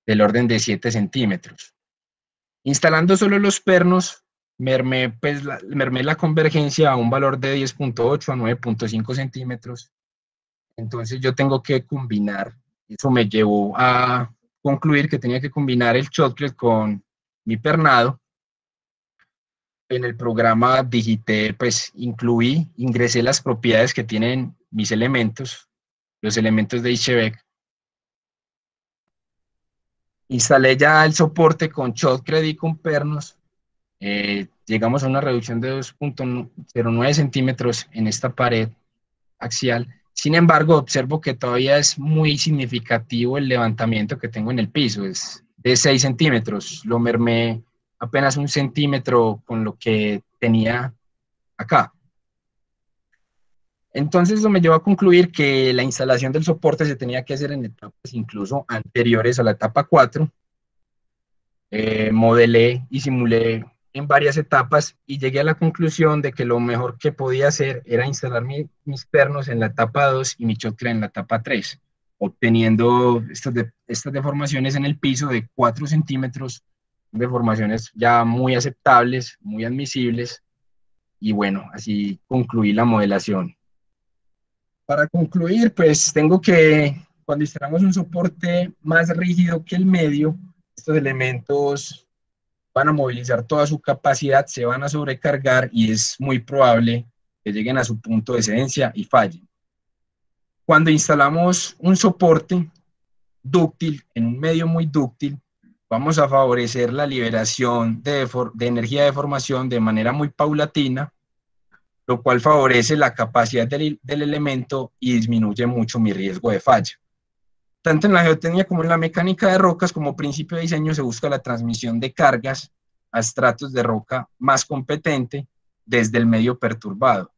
del orden de 7 centímetros. Instalando solo los pernos, mermé la convergencia a un valor de 10.8 a 9.5 centímetros. Entonces yo tengo que combinar, eso me llevó a concluir que tenía que combinar el shotcrete con mi pernado. En el programa digité, pues ingresé las propiedades que tienen mis elementos, los elementos de Ichevec. Instalé ya el soporte con shotcrete y con pernos. Llegamos a una reducción de 2.09 centímetros en esta pared axial. Sin embargo, observo que todavía es muy significativo el levantamiento que tengo en el piso, es de 6 centímetros. Lo mermé apenas 1 centímetro con lo que tenía acá. Entonces, eso me llevó a concluir que la instalación del soporte se tenía que hacer en etapas incluso anteriores a la etapa 4. Modelé y simulé en varias etapas y llegué a la conclusión de que lo mejor que podía hacer era instalar mis pernos en la etapa 2 y mi shotcrete en la etapa 3, obteniendo estas deformaciones en el piso de 4 centímetros, deformaciones ya muy aceptables, muy admisibles, y bueno, así concluí la modelación. Para concluir, pues tengo que, cuando instalamos un soporte más rígido que el medio, estos elementos van a movilizar toda su capacidad, se van a sobrecargar y es muy probable que lleguen a su punto de excedencia y fallen. Cuando instalamos un soporte dúctil en un medio muy dúctil, vamos a favorecer la liberación de energía de formación de manera muy paulatina, lo cual favorece la capacidad del elemento y disminuye mucho mi riesgo de falla. Tanto en la geotecnia como en la mecánica de rocas, como principio de diseño, se busca la transmisión de cargas a estratos de roca más competente desde el medio perturbado.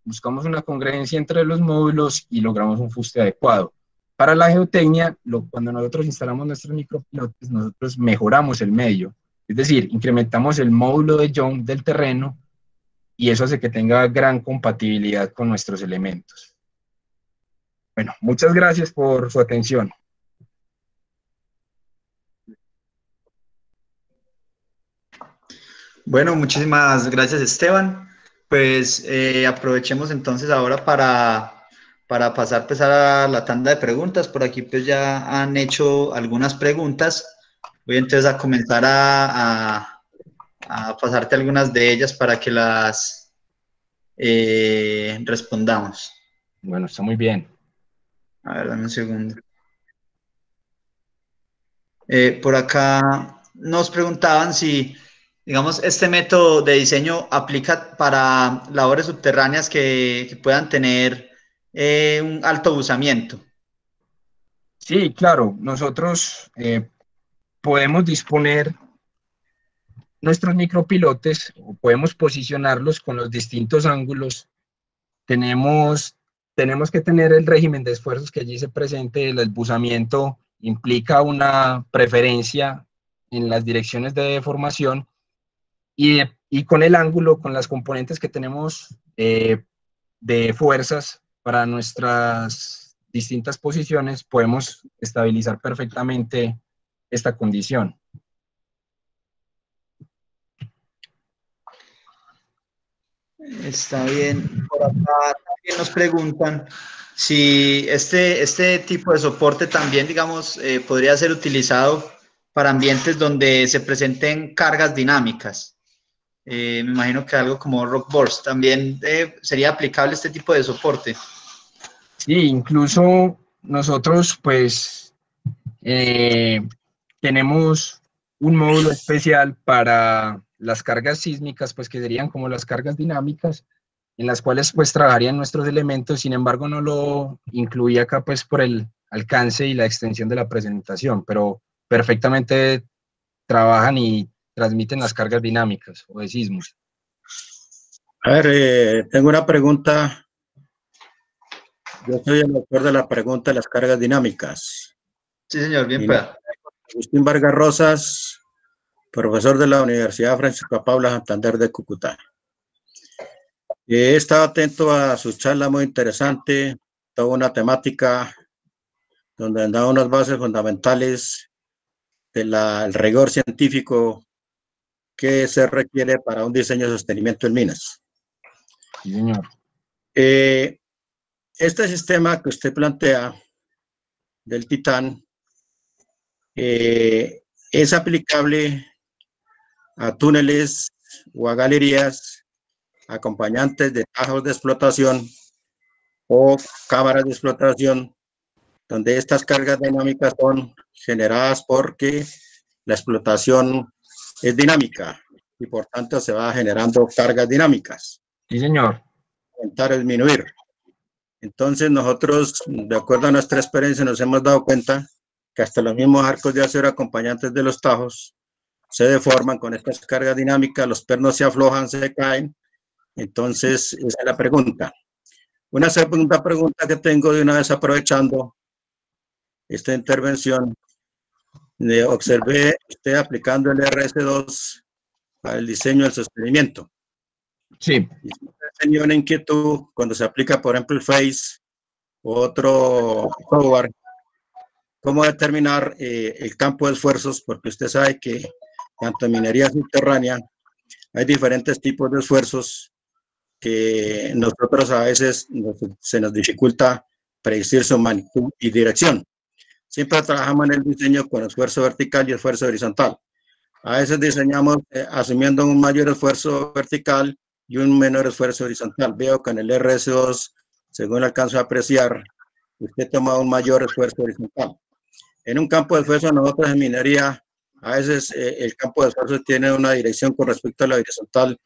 Buscamos una congruencia entre los módulos y logramos un fuste adecuado. Para la geotecnia, cuando nosotros instalamos nuestros micropilotes, nosotros mejoramos el medio, es decir, incrementamos el módulo de Young del terreno y eso hace que tenga gran compatibilidad con nuestros elementos. Bueno, muchas gracias por su atención. Bueno, muchísimas gracias, Esteban. Pues aprovechemos entonces ahora para pasar pues, a la tanda de preguntas. Por aquí pues ya han hecho algunas preguntas. Voy entonces a comenzar a pasarte algunas de ellas para que las respondamos. Bueno, está muy bien. A ver, dame un segundo. Por acá nos preguntaban si, digamos, este método de diseño aplica para labores subterráneas que puedan tener un alto buzamiento. Sí, claro, nosotros podemos disponer nuestros micropilotes o podemos posicionarlos con los distintos ángulos. Tenemos, tenemos que tener el régimen de esfuerzos que allí se presente. El buzamiento implica una preferencia en las direcciones de deformación y con el ángulo, con las componentes que tenemos de fuerzas para nuestras distintas posiciones, podemos estabilizar perfectamente esta condición. Está bien. Por acá también nos preguntan si este tipo de soporte también, digamos, podría ser utilizado para ambientes donde se presenten cargas dinámicas. Me imagino que algo como Rockboards también sería aplicable este tipo de soporte. Sí, incluso nosotros pues tenemos un módulo especial para las cargas sísmicas, pues que serían como las cargas dinámicas, en las cuales pues trabajarían nuestros elementos. Sin embargo, no lo incluí acá pues por el alcance y la extensión de la presentación, pero perfectamente trabajan y transmiten las cargas dinámicas o de sismos. A ver, tengo una pregunta. Yo soy el autor de la pregunta de las cargas dinámicas. Sí, señor, bien Mi nombre pueda. es Agustín Vargas Rosas, profesor de la Universidad Francisco Paula Santander de Cúcuta. He estado atento a su charla muy interesante, toda una temática donde han dado unas bases fundamentales del rigor científico que se requiere para un diseño de sostenimiento en minas. Sí, señor. Este sistema que usted plantea del Titán es aplicable a túneles o a galerías acompañantes de tajos de explotación o cámaras de explotación, donde estas cargas dinámicas son generadas porque la explotación es dinámica y por tanto se va generando cargas dinámicas. Sí, señor. Aumentar o disminuir. Entonces nosotros, de acuerdo a nuestra experiencia, nos hemos dado cuenta que hasta los mismos arcos de acero acompañantes de los tajos se deforman con estas cargas dinámicas, los pernos se aflojan, se caen. Entonces, esa es la pregunta. Una segunda pregunta que tengo de una vez aprovechando esta intervención, observé usted aplicando el RS2 para el diseño del sostenimiento. Sí. Y tenía una inquietud cuando se aplica, por ejemplo, el FACE u otro software, cómo determinar el campo de esfuerzos, porque usted sabe que tanto en minería subterránea hay diferentes tipos de esfuerzos que nosotros a veces se nos dificulta predecir su magnitud y dirección. Siempre trabajamos en el diseño con esfuerzo vertical y esfuerzo horizontal. A veces diseñamos asumiendo un mayor esfuerzo vertical y un menor esfuerzo horizontal. Veo que en el RS2, según alcanzo a apreciar, usted toma un mayor esfuerzo horizontal. En un campo de esfuerzo, nosotros en minería, a veces el campo de esfuerzo tiene una dirección con respecto a la horizontal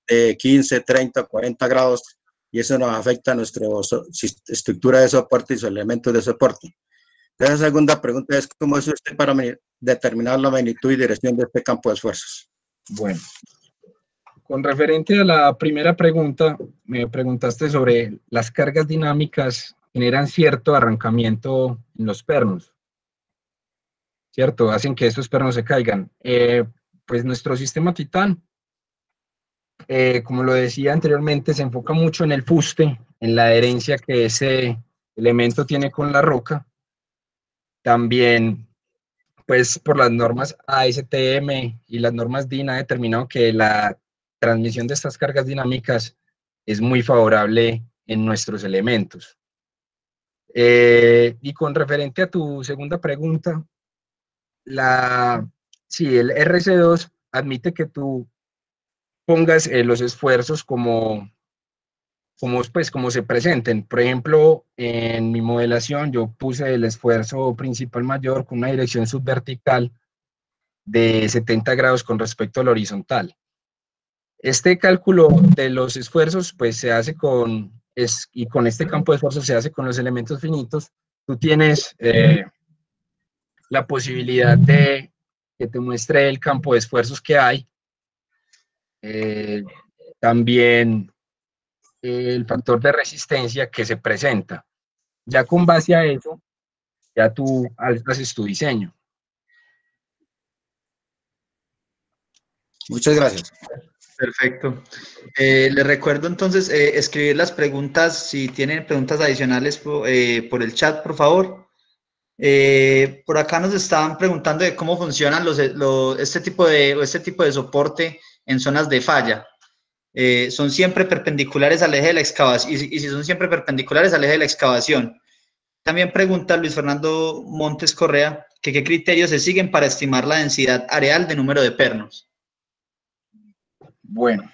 de 15, 30, 40 grados y eso nos afecta a nuestra estructura de soporte y sus elementos de soporte. La segunda pregunta es, ¿cómo es usted para determinar la magnitud y dirección de este campo de esfuerzos? Bueno, con referente a la primera pregunta, me preguntaste sobre las cargas dinámicas generan cierto arrancamiento en los pernos, ¿cierto? Hacen que estos pernos se caigan. Pues nuestro sistema Titán, como lo decía anteriormente, se enfoca mucho en el fuste, en la adherencia que ese elemento tiene con la roca. También, pues por las normas ASTM y las normas DIN ha determinado que la transmisión de estas cargas dinámicas es muy favorable en nuestros elementos. Y con referente a tu segunda pregunta, sí, el RC2 admite que tú pongas los esfuerzos como como se presenten. Por ejemplo, en mi modelación yo puse el esfuerzo principal mayor con una dirección subvertical de 70 grados con respecto al horizontal. Este cálculo de los esfuerzos pues se hace y con este campo de esfuerzo se hace con los elementos finitos. Tú tienes la posibilidad de que te muestre el campo de esfuerzos que hay. También el factor de resistencia que se presenta. Ya con base a eso, ya tú haces tu diseño. Muchas gracias. Perfecto. Les recuerdo entonces escribir las preguntas, si tienen preguntas adicionales por el chat, por favor. Por acá nos estaban preguntando de cómo funcionan este tipo de soporte en zonas de falla. Son siempre perpendiculares al eje de la excavación, y si son siempre perpendiculares al eje de la excavación. También pregunta Luis Fernando Montes Correa que qué criterios se siguen para estimar la densidad areal de número de pernos. Bueno,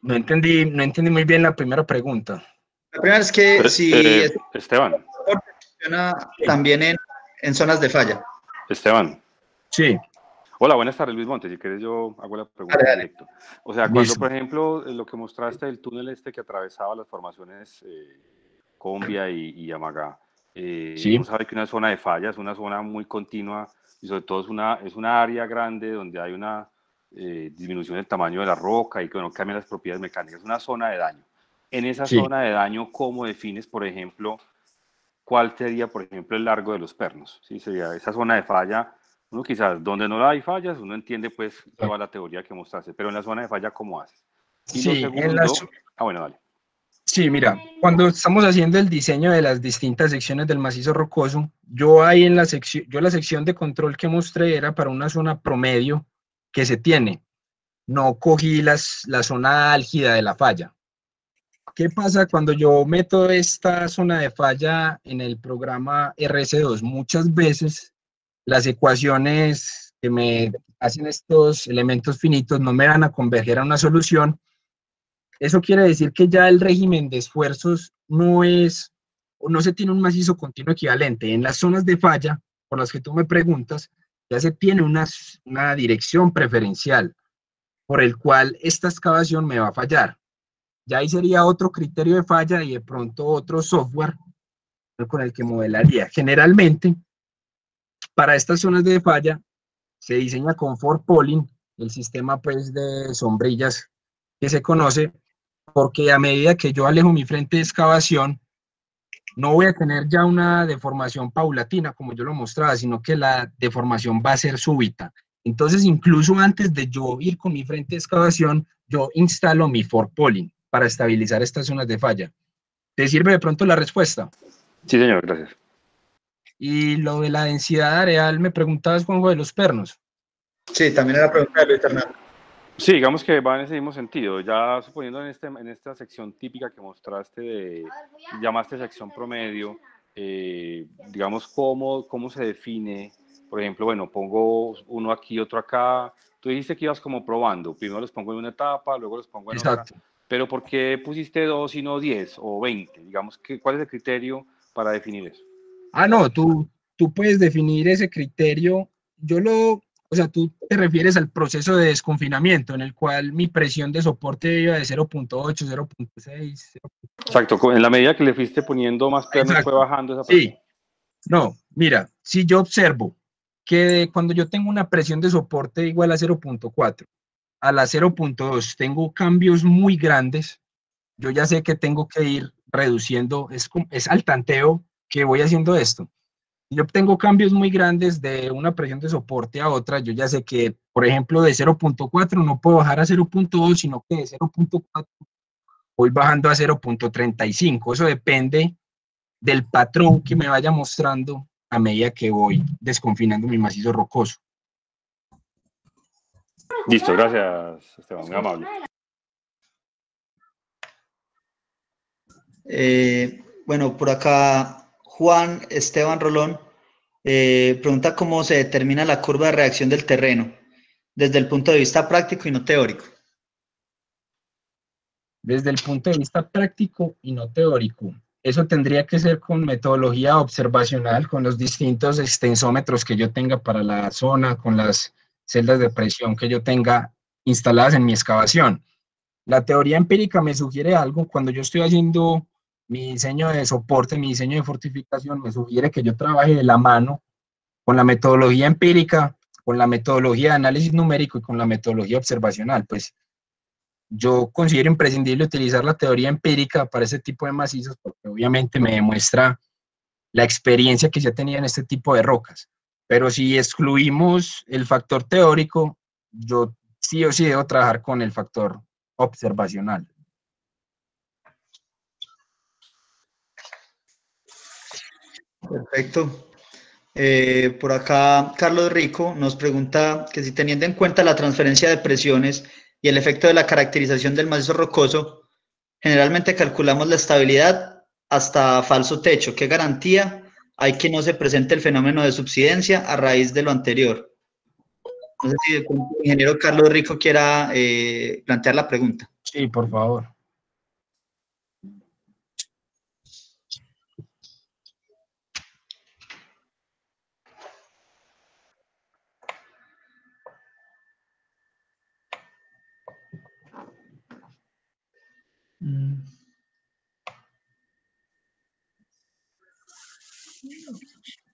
no entendí muy bien la primera pregunta. La primera es que si Esteban. funciona también en zonas de falla. Esteban. Sí. Hola, buenas tardes, Luis Montes. Si quieres yo hago la pregunta en directo. O sea, cuando, por ejemplo, lo que mostraste del túnel que atravesaba las formaciones Combia y Yamagá, sí. uno sabe que una zona de falla es una zona muy continua y sobre todo es una área grande donde hay una disminución del tamaño de la roca y que no cambian las propiedades mecánicas. Es una zona de daño. En esa zona de daño, ¿cómo defines, por ejemplo, cuál sería, por ejemplo, el largo de los pernos? ¿Sí? Sería esa zona de falla. Uno quizás, donde no hay fallas, uno entiende pues toda la teoría que mostraste, pero en la zona de falla, ¿cómo haces? Y lo segundo... bueno, dale. Sí, mira, cuando estamos haciendo el diseño de las distintas secciones del macizo rocoso, yo ahí en la sección de control que mostré era para una zona promedio que se tiene. No cogí la zona álgida de la falla. ¿Qué pasa cuando yo meto esta zona de falla en el programa RS2? Muchas veces las ecuaciones que me hacen estos elementos finitos no me van a converger a una solución. Eso quiere decir que ya el régimen de esfuerzos no se tiene un macizo continuo equivalente. En las zonas de falla, por las que tú me preguntas, ya se tiene una dirección preferencial por el cual esta excavación me va a fallar. Ya ahí sería otro criterio de falla y de pronto otro software con el que modelaría. Generalmente, para estas zonas de falla, se diseña con ForPolling, el sistema pues de sombrillas que se conoce, porque a medida que yo alejo mi frente de excavación, no voy a tener ya una deformación paulatina, como yo lo mostraba, sino que la deformación va a ser súbita. Entonces, incluso antes de yo ir con mi frente de excavación, yo instalo mi ForPolling para estabilizar estas zonas de falla. ¿Te sirve de pronto la respuesta? Sí, señor, gracias. Y lo de la densidad areal, me preguntabas, Juanjo, de los pernos. Sí, también era pregunta de Luis Fernando. Sí, digamos que va en ese mismo sentido. Ya suponiendo en esta sección típica que mostraste, llamaste sección promedio, digamos, ¿cómo se define? Por ejemplo, bueno, pongo uno aquí, otro acá. Tú dijiste que ibas como probando. Primero los pongo en una etapa, luego los pongo en otra. Pero ¿por qué pusiste 2 y no 10 o 20? Digamos, ¿cuál es el criterio para definir eso? Ah, no, tú puedes definir ese criterio. O sea, tú te refieres al proceso de desconfinamiento en el cual mi presión de soporte iba de 0.8, 0.6. Exacto, en la medida que le fuiste poniendo más pernos fue bajando esa presión. Sí, no, mira, si yo observo que cuando yo tengo una presión de soporte igual a 0.4, a la 0.2 tengo cambios muy grandes, yo ya sé que tengo que ir reduciendo, es al tanteo que voy haciendo esto. Si yo tengo cambios muy grandes de una presión de soporte a otra, yo ya sé que, por ejemplo, de 0.4 no puedo bajar a 0.2, sino que de 0.4 voy bajando a 0.35. Eso depende del patrón que me vaya mostrando a medida que voy desconfinando mi macizo rocoso. Listo, gracias, Esteban, muy amable. Bueno, por acá Juan Esteban Rolón pregunta cómo se determina la curva de reacción del terreno desde el punto de vista práctico y no teórico. desde el punto de vista práctico y no teórico. Eso tendría que ser con metodología observacional, con los distintos extensómetros que yo tenga para la zona, con las celdas de presión que yo tenga instaladas en mi excavación. La teoría empírica me sugiere algo cuando yo estoy haciendo mi diseño de soporte, mi diseño de fortificación, me sugiere que yo trabaje de la mano con la metodología empírica, con la metodología de análisis numérico y con la metodología observacional. Pues yo considero imprescindible utilizar la teoría empírica para ese tipo de macizos porque obviamente me demuestra la experiencia que ya tenía en este tipo de rocas. Pero si excluimos el factor teórico, yo sí o sí debo trabajar con el factor observacional. Perfecto. Por acá, Carlos Rico nos pregunta que si teniendo en cuenta la transferencia de presiones y el efecto de la caracterización del macizo rocoso, generalmente calculamos la estabilidad hasta falso techo. ¿Qué garantía hay que no se presente el fenómeno de subsidencia a raíz de lo anterior? No sé si el ingeniero Carlos Rico quiera plantear la pregunta. Sí, por favor.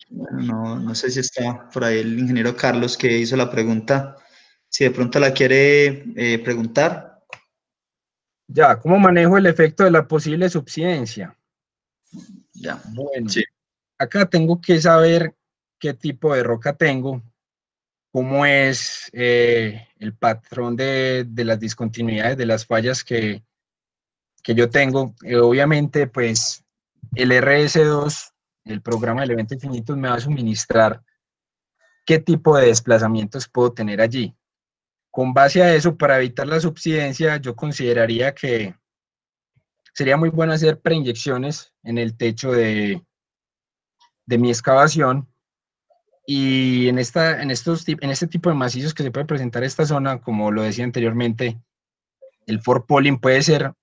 Bueno, no sé si está por ahí el ingeniero Carlos que hizo la pregunta, si de pronto la quiere preguntar. Ya, ¿cómo manejo el efecto de la posible subsidencia? Ya. Bueno, Sí. acá tengo que saber qué tipo de roca tengo, cómo es el patrón de las discontinuidades, de las fallas que yo tengo. Obviamente, pues el RS2, el programa de eventos infinitos, me va a suministrar qué tipo de desplazamientos puedo tener allí. Con base a eso, para evitar la subsidencia, yo consideraría que sería muy bueno hacer preinyecciones en el techo de mi excavación. Y en este tipo de macizos que se puede presentar esta zona, como lo decía anteriormente, el fort polling puede ser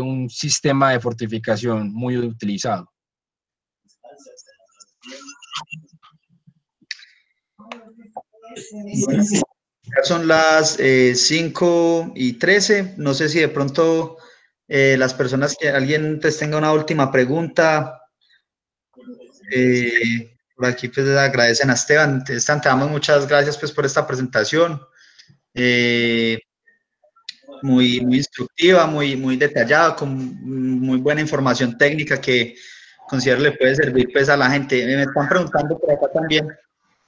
un sistema de fortificación muy utilizado. Son las 5:13. No sé si de pronto las personas que alguien pues tenga una última pregunta. Por aquí pues les agradecen a Esteban. Esteban, te damos muchas gracias pues por esta presentación. Muy instructiva, muy detallada, con muy buena información técnica que considero le puede servir pues a la gente. Me están preguntando por acá también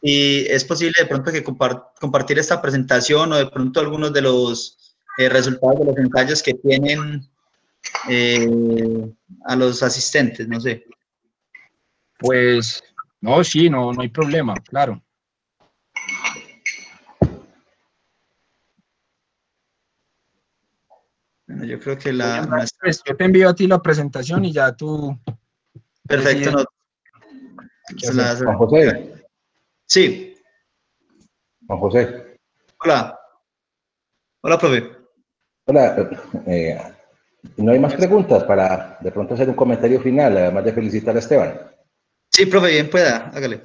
y es posible de pronto que compartir esta presentación o de pronto algunos de los resultados de los ensayos que tienen a los asistentes, no sé. Pues, no, sí, no hay problema, claro. Bueno, yo creo que pues yo te envío a ti la presentación y ya tú... Perfecto. Juan José. Sí. Juan José. Hola. Hola, profe. Hola. ¿No hay más preguntas para de pronto hacer un comentario final, además de felicitar a Esteban? Sí, profe, bien pueda, hágale.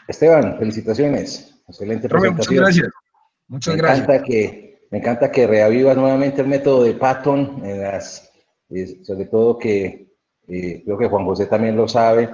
Esteban, felicitaciones. Excelente profe, presentación. muchas gracias. Muchas gracias. Me encanta que reavivas nuevamente el método de Patton, sobre todo que creo que Juan José también lo sabe,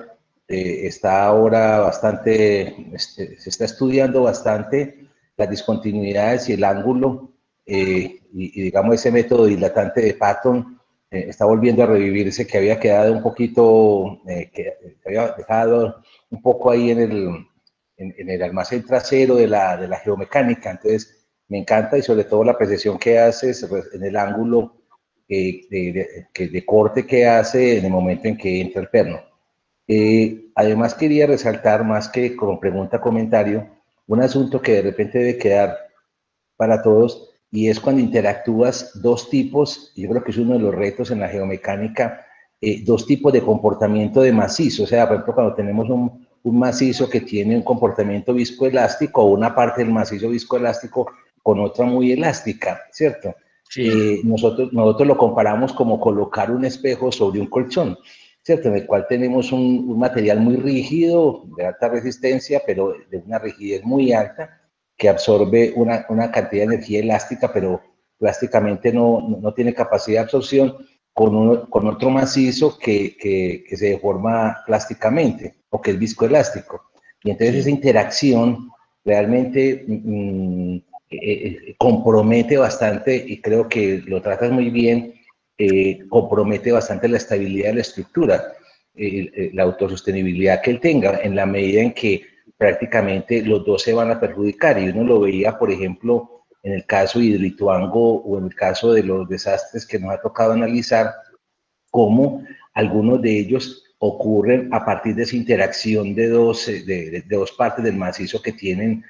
está ahora bastante, se está estudiando bastante las discontinuidades y el ángulo, y digamos ese método dilatante de Patton está volviendo a revivirse, que había quedado un poquito, que había dejado un poco ahí en el almacén trasero de la geomecánica. Entonces me encanta, y sobre todo la precisión que haces en el ángulo de corte que hace en el momento en que entra el perno. Además quería resaltar, más que como pregunta comentario, un asunto que de repente debe quedar para todos, y es cuando interactúas dos tipos, yo creo que es uno de los retos en la geomecánica, dos tipos de comportamiento de macizo. O sea, por ejemplo, cuando tenemos un macizo que tiene un comportamiento viscoelástico, o una parte del macizo viscoelástico con otra muy elástica, ¿cierto? Sí. Nosotros lo comparamos como colocar un espejo sobre un colchón, ¿cierto? En el cual tenemos un material muy rígido, de alta resistencia, pero de una rigidez muy alta, que absorbe una cantidad de energía elástica, pero plásticamente no tiene capacidad de absorción, con otro macizo que se deforma plásticamente o que es viscoelástico. Y entonces esa interacción realmente compromete bastante, y creo que lo tratas muy bien, compromete bastante la estabilidad de la estructura, la autosostenibilidad que él tenga, en la medida en que prácticamente los dos se van a perjudicar. Y uno lo veía, por ejemplo, en el caso de Hidroituango o en el caso de los desastres que nos ha tocado analizar, cómo algunos de ellos ocurren a partir de esa interacción de dos partes del macizo que tienen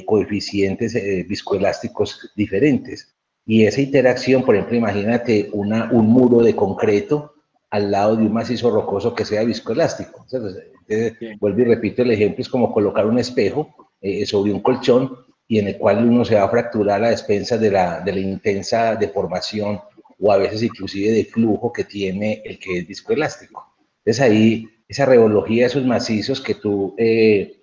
coeficientes viscoelásticos diferentes. Y esa interacción, por ejemplo, imagínate un muro de concreto al lado de un macizo rocoso que sea viscoelástico. Entonces, vuelvo y repito, el ejemplo es como colocar un espejo sobre un colchón, y en el cual uno se va a fracturar a expensas de la intensa deformación o a veces inclusive de flujo que tiene el que es viscoelástico. Entonces ahí esa reología de esos macizos que tú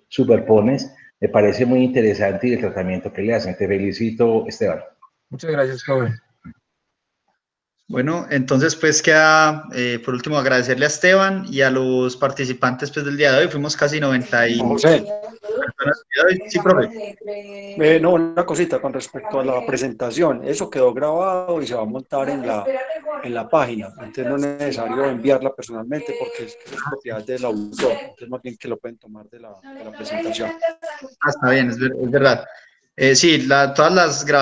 superpones me parece muy interesante, y el tratamiento que le hacen. Te felicito, Esteban. Muchas gracias, joven. Bueno, entonces pues queda, por último, agradecerle a Esteban y a los participantes pues, del día de hoy. Fuimos casi 90 y... José. Sí, profe. No, una cosita con respecto a la presentación. Eso quedó grabado y se va a montar en la página. Entonces no es necesario enviarla personalmente porque es propiedad del autor. Entonces más bien que lo pueden tomar de la presentación. Está bien, es verdad. Sí, todas las grabaciones